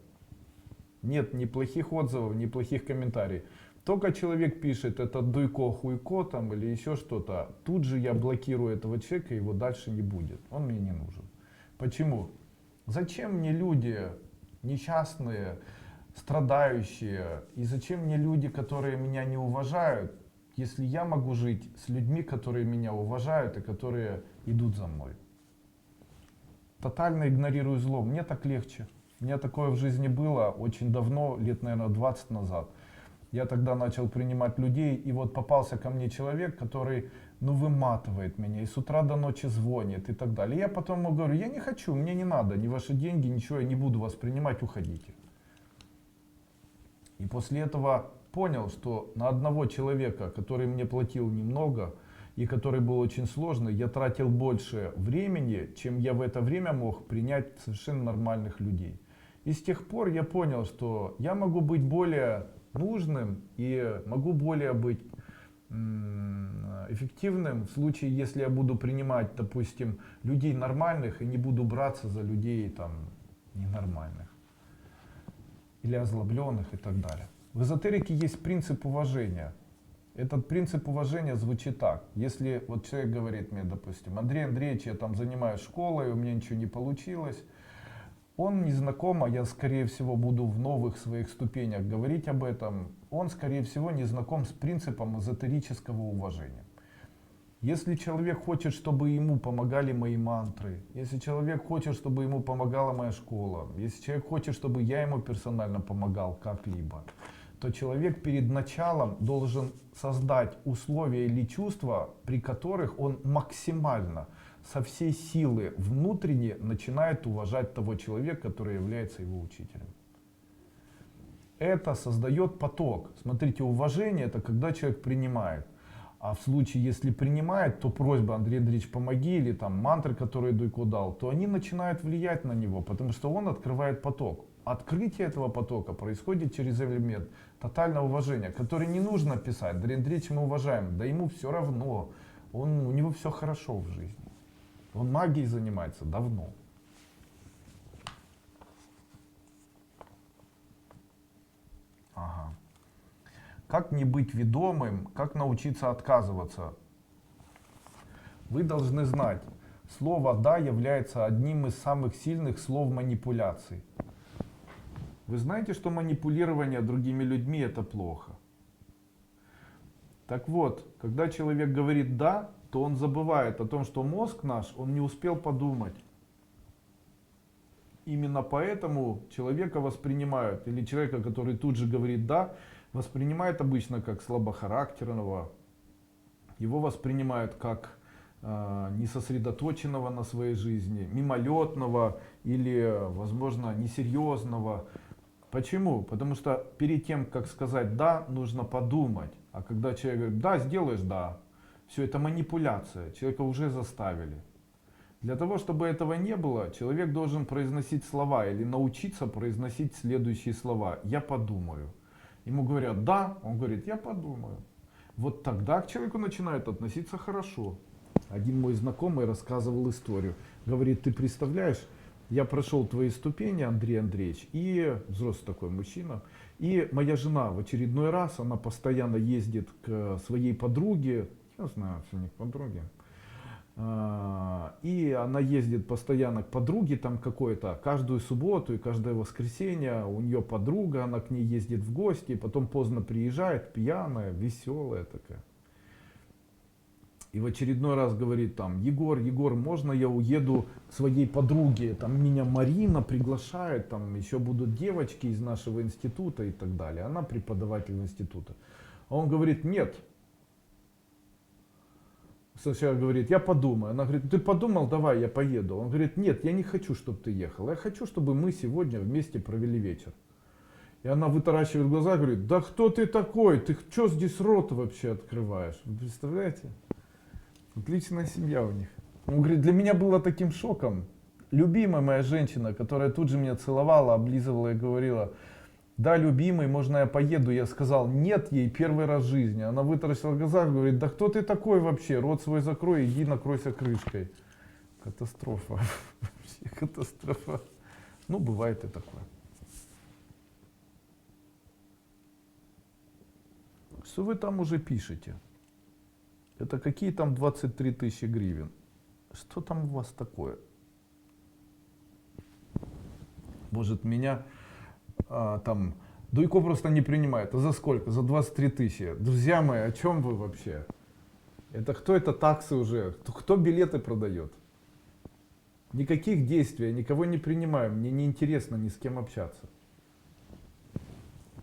Нет ни плохих отзывов, ни плохих комментариев. Только человек пишет, это дуйко, хуйко там или еще что-то, тут же я блокирую этого человека, его дальше не будет. Он мне не нужен. Почему? Зачем мне люди несчастные, страдающие, и зачем мне люди, которые меня не уважают, если я могу жить с людьми, которые меня уважают и которые идут за мной? Тотально игнорирую зло, мне так легче. У меня такое в жизни было очень давно, лет, наверное, 20 назад. Я тогда начал принимать людей, и вот попался ко мне человек, который, ну, выматывает меня, и с утра до ночи звонит, и так далее. И я потом ему говорю, я не хочу, мне не надо, ни ваши деньги, ничего, я не буду вас принимать, уходите. И после этого понял, что на одного человека, который мне платил немного, и который был очень сложный, я тратил больше времени, чем я в это время мог принять совершенно нормальных людей. И с тех пор я понял, что я могу быть более нужным и могу более быть эффективным в случае, если я буду принимать, допустим, людей нормальных и не буду браться за людей там ненормальных или озлобленных и так далее. В эзотерике есть принцип уважения. Этот принцип уважения звучит так. Если вот человек говорит мне, допустим, Андрей Андреевич, я там занимаюсь школой, у меня ничего не получилось. Он не знаком, а я, скорее всего, буду в новых своих ступенях говорить об этом. Он, скорее всего, не знаком с принципом эзотерического уважения. Если человек хочет, чтобы ему помогали мои мантры, если человек хочет, чтобы ему помогала моя школа, если человек хочет, чтобы я ему персонально помогал как-либо, то человек перед началом должен создать условия или чувства, при которых он максимально со всей силы внутренне начинает уважать того человека, который является его учителем. Это создает поток. Смотрите, уважение — это когда человек принимает. А в случае, если принимает, то просьба Андрей Андреевич, помоги, или там мантры, которые Дуйко дал, то они начинают влиять на него, потому что он открывает поток. Открытие этого потока происходит через элемент тотального уважения, который не нужно писать. Андрей Андреевич мы уважаем, да ему все равно, у него все хорошо в жизни. Он магией занимается давно. Ага. Как не быть ведомым, как научиться отказываться? Вы должны знать, слово «да» является одним из самых сильных слов манипуляций. Вы знаете, что манипулирование другими людьми — это плохо. Так вот, когда человек говорит «да», то он забывает о том, что мозг наш, он не успел подумать. Именно поэтому человека воспринимают, или человека, который тут же говорит «да», воспринимают обычно как слабохарактерного, его воспринимают как несосредоточенного на своей жизни, мимолетного или, возможно, несерьезного. Почему? Потому что перед тем, как сказать «да», нужно подумать. А когда человек говорит «да, сделаешь», «да», все это манипуляция, человека уже заставили. Для того, чтобы этого не было, человек должен произносить слова или научиться произносить следующие слова. «Я подумаю». Ему говорят «да», он говорит «я подумаю». Вот тогда к человеку начинают относиться хорошо. Один мой знакомый рассказывал историю. Говорит, ты представляешь, я прошел твои ступени, Андрей Андреевич, и взрослый такой мужчина, и моя жена в очередной раз, она постоянно ездит к своей подруге, я знаю, что у них подруги, и она ездит постоянно к подруге там какой-то, каждую субботу и каждое воскресенье у нее подруга, она к ней ездит в гости, потом поздно приезжает, пьяная, веселая такая. И в очередной раз говорит там: Егор, можно я уеду к своей подруге? Там меня Марина приглашает, там еще будут девочки из нашего института и так далее. Она преподаватель института. А он говорит: нет. Сначала говорит: я подумаю. Она говорит: ты подумал, давай я поеду. Он говорит: нет, я не хочу, чтобы ты ехал. Я хочу, чтобы мы сегодня вместе провели вечер. И она вытаращивает глаза и говорит: да кто ты такой? Ты что здесь рот вообще открываешь? Вы представляете? Отличная семья у них. Он говорит: для меня было таким шоком. Любимая моя женщина, которая тут же меня целовала, облизывала и говорила: да, любимый, можно я поеду? Я сказал нет ей первый раз в жизни. Она вытаращила глаза и говорит: да кто ты такой вообще? Рот свой закрой, иди накройся крышкой. Катастрофа. Вообще катастрофа. Ну, бывает и такое. Что вы там уже пишете? Это какие там 23 тысячи гривен? Что там у вас такое? Может, меня там Дуйко просто не принимает. А за сколько? За 23 тысячи. Друзья мои, о чем вы вообще? Это кто это таксы уже? Кто билеты продает? Никаких действий, я никого не принимаю. Мне не интересно ни с кем общаться.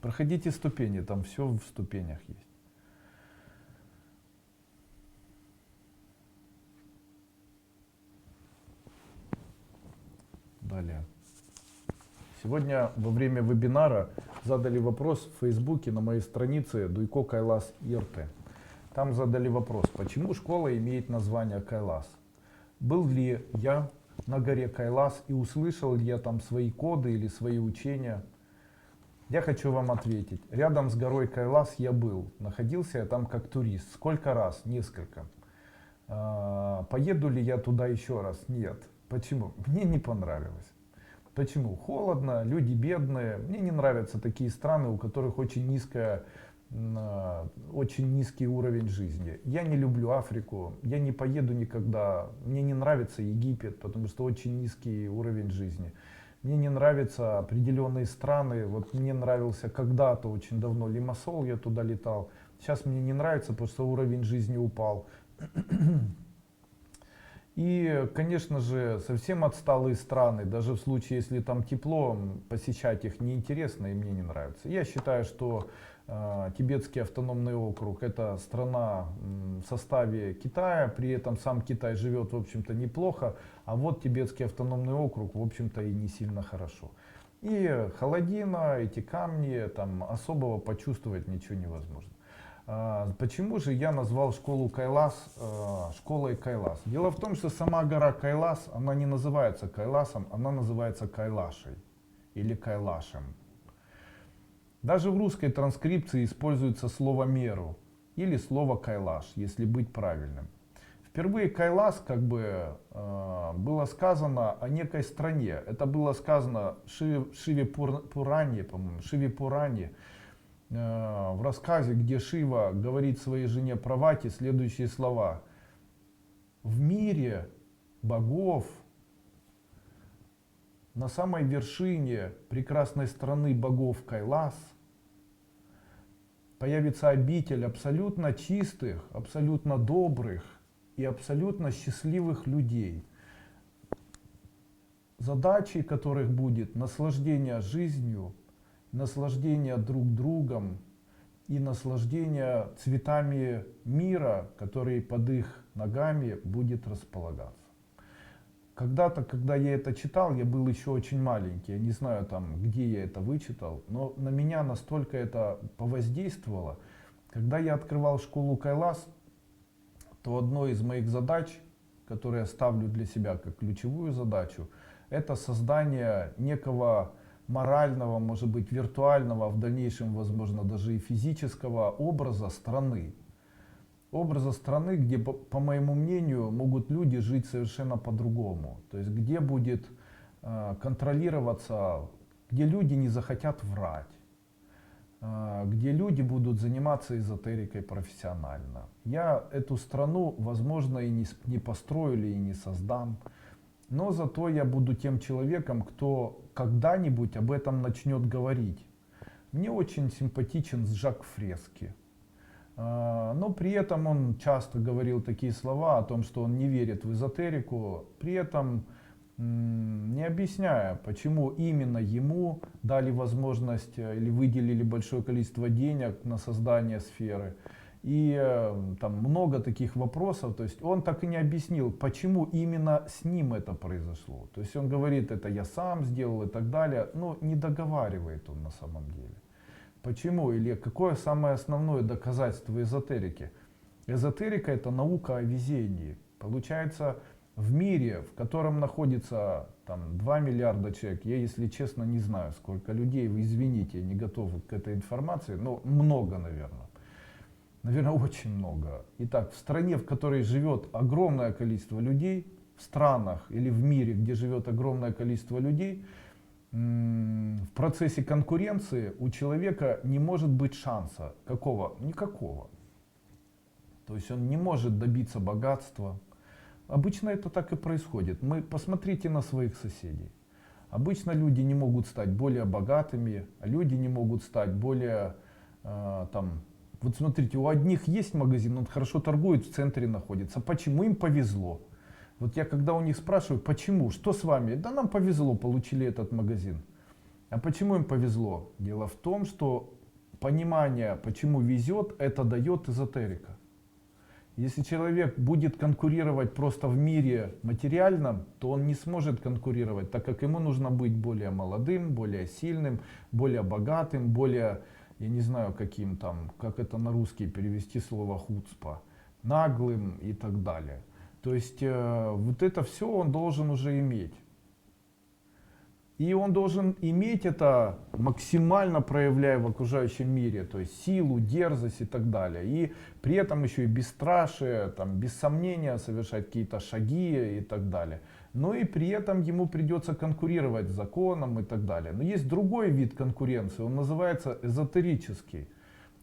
Проходите ступени, там все в ступенях есть. Далее. Сегодня во время вебинара задали вопрос в Фейсбуке на моей странице Дуйко Кайлас ИРТ. Там задали вопрос: почему школа имеет название Кайлас? Был ли я на горе Кайлас и услышал ли я там свои коды или свои учения? Я хочу вам ответить. Рядом с горой Кайлас я был. Находился я там как турист. Сколько раз? Несколько. Поеду ли я туда еще раз? Нет. Почему? Мне не понравилось. Почему? Холодно, люди бедные. Мне не нравятся такие страны, у которых очень низкий уровень жизни. Я не люблю Африку, я не поеду никогда. Мне не нравится Египет, потому что очень низкий уровень жизни. Мне не нравятся определенные страны. Вот мне нравился когда-то, очень давно, Лимассол, я туда летал. Сейчас мне не нравится, потому что уровень жизни упал. И, конечно же, совсем отсталые страны, даже в случае, если там тепло, посещать их неинтересно и мне не нравится. Я считаю, что Тибетский автономный округ — это страна в составе Китая, при этом сам Китай живет, в общем-то, неплохо, а вот Тибетский автономный округ, в общем-то, и не сильно хорошо. И холодина, эти камни, там особого почувствовать ничего невозможно. Почему же я назвал школу Кайлас школой Кайлас? Дело в том, что сама гора Кайлас, она не называется Кайласом, она называется Кайлашей или Кайлашем. Даже в русской транскрипции используется слово меру или слово Кайлаш, если быть правильным. Впервые Кайлас было сказано о некой стране. Это было сказано в Шиве Пуране, по-моему, Шиве Пуране, в рассказе, где Шива говорит своей жене Парвати следующие слова: в мире богов, на самой вершине прекрасной страны богов Кайлас, появится обитель абсолютно чистых, абсолютно добрых и абсолютно счастливых людей, задачей которых будет наслаждение жизнью, наслаждение друг другом и наслаждение цветами мира, который под их ногами будет располагаться. Когда-то, когда я это читал, я был еще очень маленький, я не знаю там, где я это вычитал, но на меня настолько это повоздействовало. Когда я открывал школу Кайлас, то одной из моих задач, которые я ставлю для себя как ключевую задачу, это создание некого морального, может быть, виртуального, а в дальнейшем, возможно, даже и физического образа страны. Образа страны, где, по моему мнению, могут люди жить совершенно по-другому. То есть, где будет контролироваться, где люди не захотят врать, где люди будут заниматься эзотерикой профессионально. Я эту страну, возможно, и не построю и не создам. Но зато я буду тем человеком, кто когда-нибудь об этом начнет говорить. Мне очень симпатичен Жак Фрески. Но при этом он часто говорил такие слова о том, что он не верит в эзотерику, при этом не объясняя, почему именно ему дали возможность или выделили большое количество денег на создание сферы. И там много таких вопросов, то есть он так и не объяснил, почему именно с ним это произошло. То есть он говорит, это я сам сделал и так далее, но не договаривает он на самом деле. Почему или какое самое основное доказательство эзотерики? Эзотерика — это наука о везении. Получается, в мире, в котором находится там 2 миллиарда человек, я, если честно, не знаю, сколько людей, вы извините, я не готов к этой информации, но много, наверное. Наверное, очень много. Итак, в стране, в которой живет огромное количество людей, в странах или в мире, где живет огромное количество людей, в процессе конкуренции у человека не может быть шанса. Какого? Никакого. То есть он не может добиться богатства. Обычно это так и происходит. Посмотрите на своих соседей. Обычно люди не могут стать более богатыми, а люди не могут стать более вот смотрите, у одних есть магазин, он хорошо торгует, в центре находится. Почему? Им повезло. Вот я когда у них спрашиваю, почему, что с вами? Да нам повезло, получили этот магазин. А почему им повезло? Дело в том, что понимание, почему везет, это дает эзотерика. Если человек будет конкурировать просто в мире материальном, то он не сможет конкурировать, так как ему нужно быть более молодым, более сильным, более богатым, более, я не знаю, каким там, как это на русский перевести слово хуцпа, наглым и так далее. То есть вот это все он должен уже иметь. И он должен иметь это, максимально проявляя в окружающем мире, то есть силу, дерзость и так далее. И при этом еще и бесстрашие, там, без сомнения совершать какие-то шаги и так далее. Но и при этом ему придется конкурировать с законом и так далее. Но есть другой вид конкуренции, он называется эзотерический.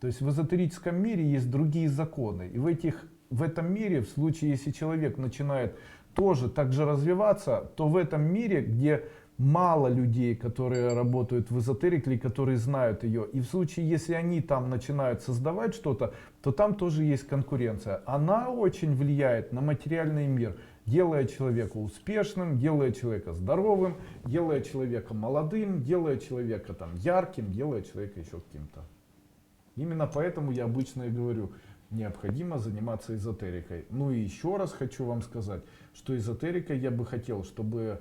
То есть в эзотерическом мире есть другие законы. И в этом мире, в случае, если человек начинает тоже так же развиваться, то в этом мире, где мало людей, которые работают в эзотерике или которые знают ее, и в случае, если они там начинают создавать что-то, то там тоже есть конкуренция. Она очень влияет на материальный мир, делая человека успешным, делая человека здоровым, делая человека молодым, делая человека там ярким, делая человека еще каким-то. Именно поэтому я обычно и говорю, необходимо заниматься эзотерикой. Ну и еще раз хочу вам сказать, что эзотерикой я бы хотел, чтобы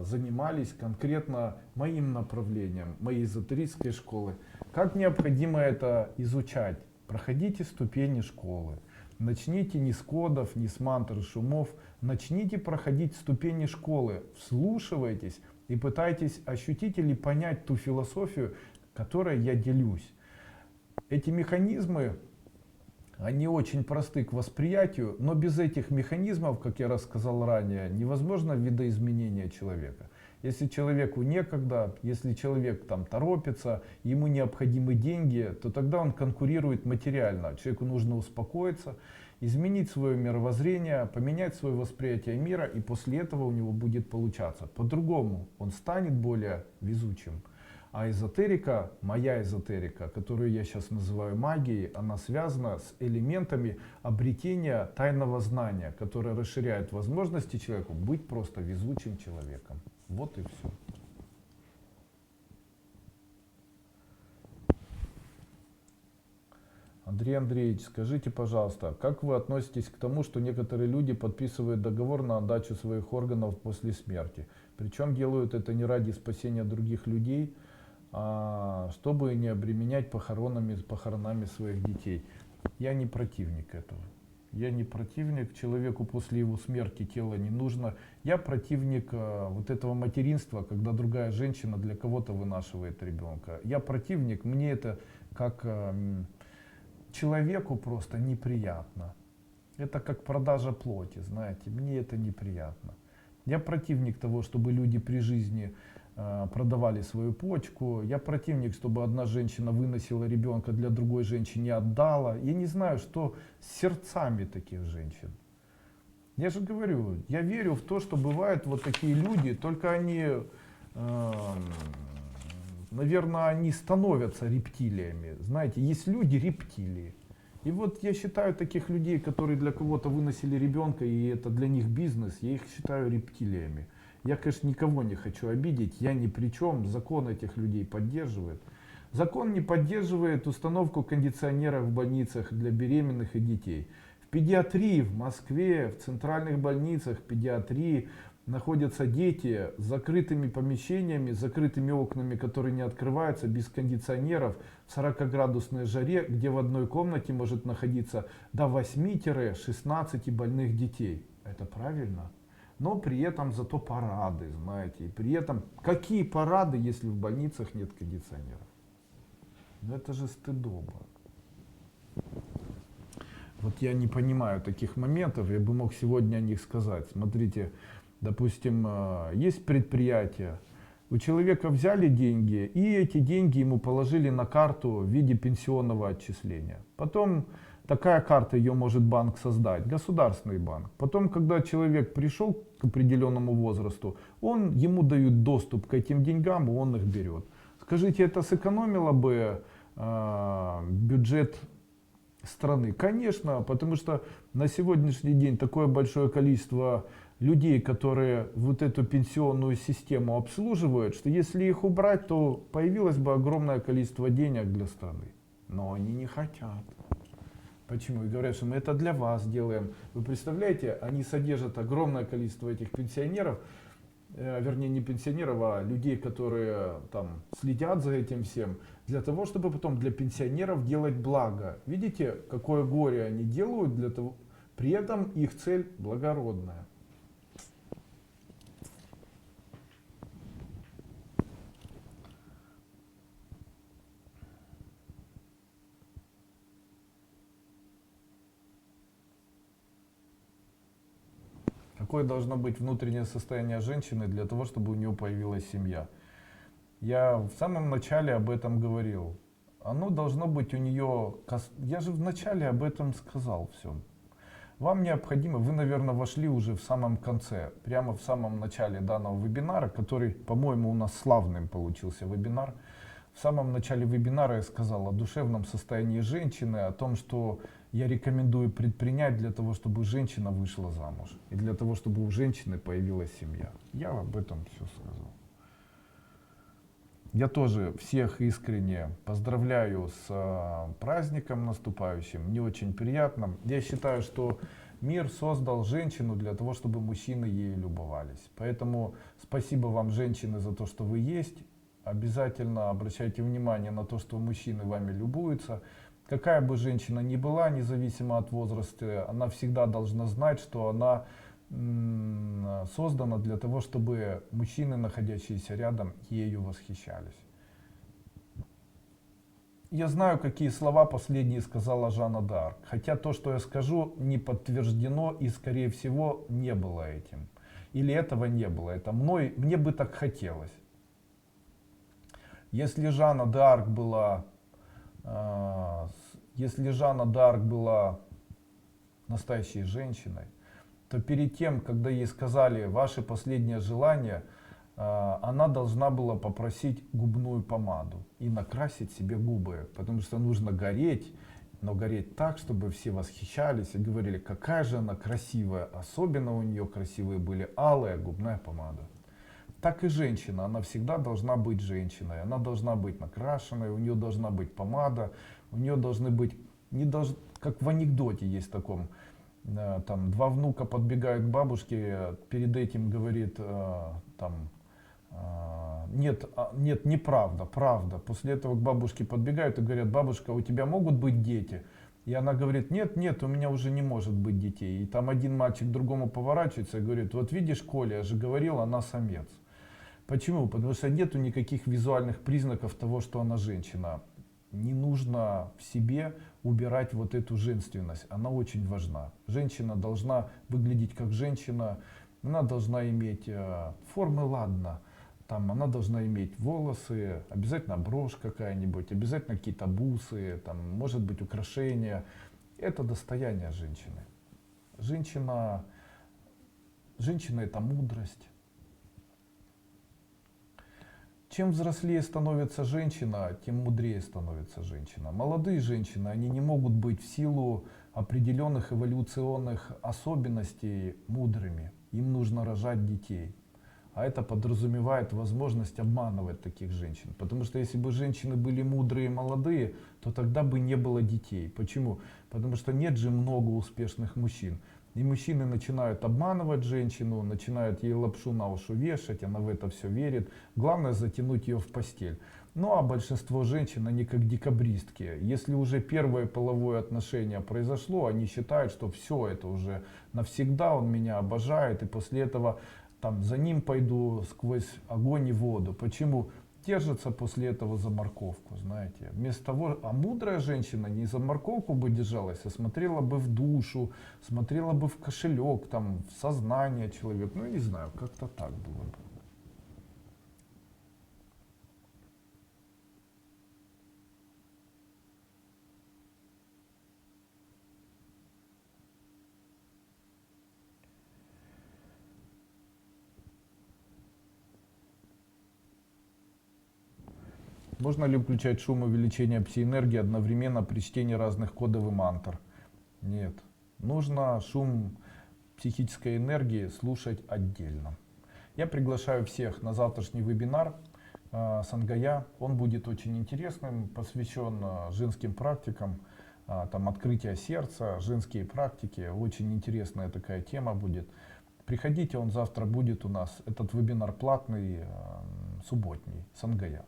занимались конкретно моим направлением, моей эзотерической школы. Как необходимо это изучать? Проходите ступени школы. Начните не с кодов, не с мантр и шумов. Начните проходить ступени школы. Вслушивайтесь и пытайтесь ощутить или понять ту философию, которой я делюсь. Эти механизмы, они очень просты к восприятию, но без этих механизмов, как я рассказал ранее, невозможно видоизменение человека. Если человеку некогда, если человек там торопится, ему необходимы деньги, то тогда он конкурирует материально. Человеку нужно успокоиться, изменить свое мировоззрение, поменять свое восприятие мира, и после этого у него будет получаться. По-другому он станет более везучим. А эзотерика, моя эзотерика, которую я сейчас называю магией, она связана с элементами обретения тайного знания, которое расширяет возможности человеку быть просто везучим человеком. Вот и все. Андрей Андреевич, скажите, пожалуйста, как вы относитесь к тому, что некоторые люди подписывают договор на отдачу своих органов после смерти? Причем делают это не ради спасения других людей, чтобы не обременять похоронами своих детей. Я не противник этого. Я не противник, человеку после его смерти тело не нужно. Я противник вот этого материнства, когда другая женщина для кого-то вынашивает ребенка. Я противник, мне это как человеку просто неприятно. Это как продажа плоти, знаете, мне это неприятно. Я противник того, чтобы люди при жизни продавали свою почку. Я противник, чтобы одна женщина выносила ребенка для другой женщины и отдала. Я не знаю, что с сердцами таких женщин. Я же говорю, я верю в то, что бывают вот такие люди, только они, наверное, они становятся рептилиями. Знаете, есть люди рептилии. И вот я считаю таких людей, которые для кого-то выносили ребенка, и это для них бизнес, я их считаю рептилиями. Я, конечно, никого не хочу обидеть, я ни при чем, закон этих людей поддерживает. Закон не поддерживает установку кондиционеров в больницах для беременных и детей. В педиатрии в Москве, в центральных больницах педиатрии находятся дети с закрытыми помещениями, с закрытыми окнами, которые не открываются, без кондиционеров, в 40-градусной жаре, где в одной комнате может находиться до 8-16 больных детей. Это правильно? Но при этом зато парады, знаете, и при этом какие парады, если в больницах нет кондиционеров? Ну это же стыдоба. Вот я не понимаю таких моментов, я бы мог сегодня о них сказать. Смотрите, допустим, есть предприятие, у человека взяли деньги, и эти деньги ему положили на карту в виде пенсионного отчисления. Потом такая карта, ее может банк создать, государственный банк. Потом, когда человек пришел к определенному возрасту, ему дают доступ к этим деньгам, и он их берет. Скажите, это сэкономило бы бюджет страны? Конечно, потому что на сегодняшний день такое большое количество людей, которые вот эту пенсионную систему обслуживают, что если их убрать, то появилось бы огромное количество денег для страны. Но они не хотят. Почему? И говорят, что мы это для вас делаем. Вы представляете, они содержат огромное количество этих пенсионеров, вернее не пенсионеров, а людей, которые там следят за этим всем, для того, чтобы потом для пенсионеров делать благо. Видите, какое горе они делают для того, при этом их цель благородная. какое должно быть внутреннее состояние женщины для того, чтобы у нее появилась семья. Я в самом начале об этом говорил. Оно должно быть у нее... Я же в начале об этом сказал все. Вам необходимо, вы, наверное, вошли уже в самом конце, прямо в самом начале данного вебинара, который, по-моему, у нас славным получился вебинар. В самом начале вебинара я сказал о душевном состоянии женщины, о том, что я рекомендую предпринять для того, чтобы женщина вышла замуж. И для того, чтобы у женщины появилась семья. Я об этом все сказал. Я тоже всех искренне поздравляю с праздником наступающим. Мне очень приятно. Я считаю, что мир создал женщину для того, чтобы мужчины ею любовались. Поэтому спасибо вам, женщины, за то, что вы есть. Обязательно обращайте внимание на то, что мужчины вами любуются. Какая бы женщина ни была, независимо от возраста, она всегда должна знать, что она создана для того, чтобы мужчины, находящиеся рядом, ею восхищались. Я знаю, какие слова последние сказала Жанна д'Арк, хотя то, что я скажу, не подтверждено и, скорее всего, не было этим. Или этого не было. Это мне бы так хотелось. Если Жанна д'Арк была настоящей женщиной, то перед тем, когда ей сказали «ваше последнее желание», она должна была попросить губную помаду и накрасить себе губы, потому что нужно гореть, но гореть так, чтобы все восхищались и говорили, какая же она красивая, особенно у нее красивые были алая губная помада. Так и женщина, она всегда должна быть женщиной, она должна быть накрашенной, у нее должна быть помада, у нее должны быть, как в анекдоте есть таком, там два внука подбегают к бабушке, перед этим говорит, нет, неправда, правда. После этого к бабушке подбегают и говорят, бабушка, у тебя могут быть дети? И она говорит, нет, у меня уже не может быть детей. И там один мальчик к другому поворачивается и говорит, вот видишь, Коля, я же говорил, она самец. Почему? Потому что нету никаких визуальных признаков того, что она женщина. Не нужно в себе убирать вот эту женственность, она очень важна. Женщина должна выглядеть как женщина, она должна иметь формы, ладно, там, она должна иметь волосы, обязательно брошь какая-нибудь, обязательно какие-то бусы, там, может быть украшения. Это достояние женщины. Женщина это мудрость. Чем взрослее становится женщина, тем мудрее становится женщина. Молодые женщины, они не могут быть в силу определенных эволюционных особенностей мудрыми. Им нужно рожать детей. А это подразумевает возможность обманывать таких женщин. Потому что если бы женщины были мудрые и молодые, то тогда бы не было детей. Почему? Потому что нет же много успешных мужчин. И мужчины начинают обманывать женщину, начинают ей лапшу на уши вешать, она в это все верит. Главное затянуть ее в постель. Ну а большинство женщин, они как декабристки. Если уже первое половое отношение произошло, они считают, что все, это уже навсегда, он меня обожает, и после этого там, за ним пойду сквозь огонь и воду. Почему? Держится после этого за морковку, знаете. Вместо того, а мудрая женщина не за морковку бы держалась, а смотрела бы в душу, смотрела бы в кошелек, там, в сознание человека. Ну, не знаю, как-то так было бы. Можно ли включать шум увеличения пси-энергии одновременно при чтении разных кодов и мантр? Нет. Нужно шум психической энергии слушать отдельно. Я приглашаю всех на завтрашний вебинар Сангая. Он будет очень интересным, посвящен женским практикам, там открытие сердца, женские практики. Очень интересная такая тема будет. Приходите, он завтра будет у нас. Этот вебинар платный, субботний, Сангая.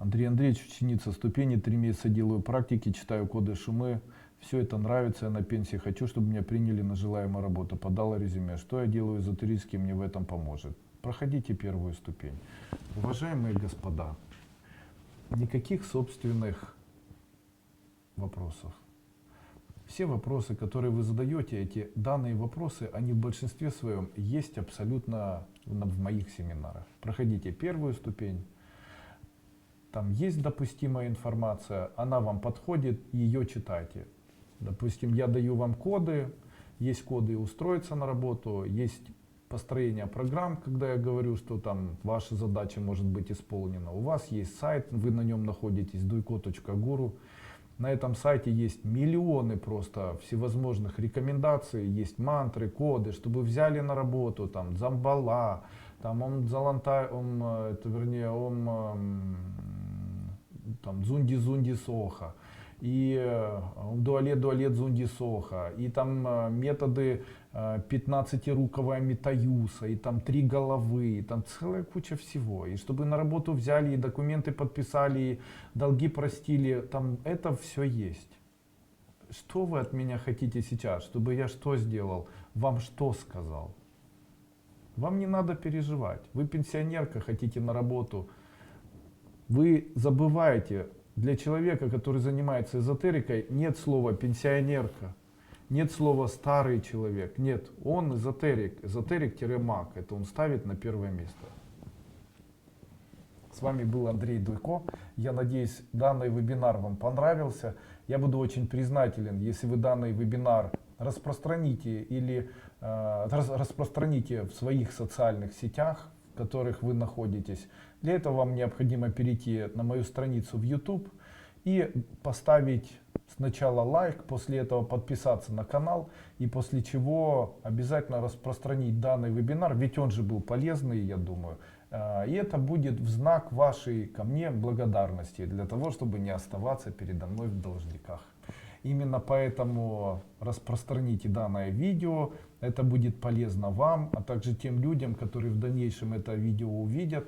Андрей Андреевич, ученица ступени, 3 месяца делаю практики, читаю коды шумы. Все это нравится, я на пенсии хочу, чтобы меня приняли на желаемую работу. Подала резюме. Что я делаю эзотерически, мне в этом поможет. Проходите первую ступень. Уважаемые господа, никаких собственных вопросов. все вопросы, которые вы задаете, эти данные вопросы, они в большинстве своем есть абсолютно в моих семинарах. Проходите первую ступень, там есть допустимая информация, она вам подходит, ее читайте. Допустим, я даю вам коды, есть коды устроиться на работу, есть построение программ, когда я говорю, что там ваша задача может быть исполнена. У вас есть сайт, вы на нем находитесь, duiko.guru. На этом сайте есть миллионы просто всевозможных рекомендаций, есть мантры, коды, чтобы взяли на работу, там, Дзамбала, там, там, Дзунди Соха, и Дуалет Дзунди Соха, и там методы 15-руковая Метаюса, и там 3 головы, и там целая куча всего. И чтобы на работу взяли, и документы подписали, и долги простили, там это все есть. Что вы от меня хотите сейчас? Чтобы я что сделал? Вам что сказал? Вам не надо переживать. Вы пенсионерка, хотите на работу. Вы забываете, для человека, который занимается эзотерикой, нет слова пенсионерка. Нет слова старый человек, нет, он эзотерик, эзотерик-маг, это он ставит на первое место. С вами был Андрей Дуйко, я надеюсь, данный вебинар вам понравился. Я буду очень признателен, если вы данный вебинар распространите или распространите в своих социальных сетях, в которых вы находитесь. Для этого вам необходимо перейти на мою страницу в YouTube и поставить сначала лайк, после этого подписаться на канал, и после чего обязательно распространить данный вебинар, ведь он же был полезный, я думаю. И это будет в знак вашей ко мне благодарности, для того, чтобы не оставаться передо мной в должниках. Именно поэтому распространите данное видео, это будет полезно вам, а также тем людям, которые в дальнейшем это видео увидят.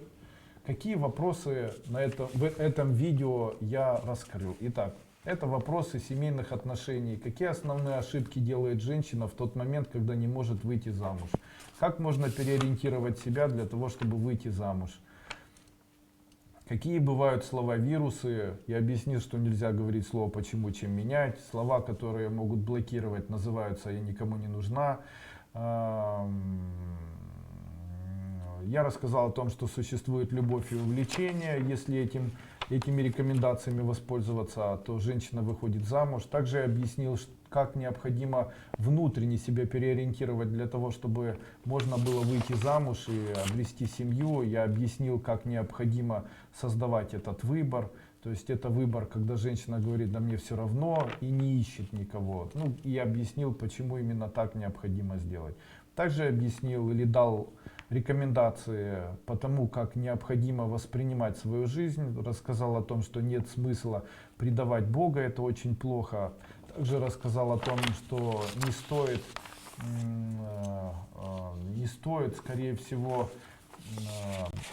Какие вопросы в этом видео я раскрыл? Итак, это вопросы семейных отношений. Какие основные ошибки делает женщина в тот момент, когда не может выйти замуж? Как можно переориентировать себя для того, чтобы выйти замуж? Какие бывают слова-вирусы? Я объяснил, что нельзя говорить слово «почему», «чем менять». Слова, которые могут блокировать, называются «я никому не нужна». Я рассказал о том, что существует любовь и увлечение. Если этими рекомендациями воспользоваться, то женщина выходит замуж. Также я объяснил, как необходимо внутренне себя переориентировать для того, чтобы можно было выйти замуж и обрести семью. Я объяснил, как необходимо создавать этот выбор. То есть это выбор, когда женщина говорит: да мне все равно, и не ищет никого. Ну, и я объяснил, почему именно так необходимо сделать. Также объяснил или дал рекомендации по тому, как необходимо воспринимать свою жизнь. Рассказал о том, что нет смысла предавать Бога, это очень плохо. Также рассказал о том, что не стоит, скорее всего,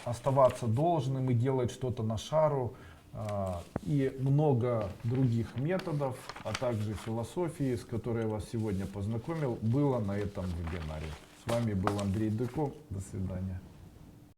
оставаться должным и делать что-то на шару. И много других методов, а также философии, с которой я вас сегодня познакомил, было на этом вебинаре. С вами был Андрей Дуйко. До свидания.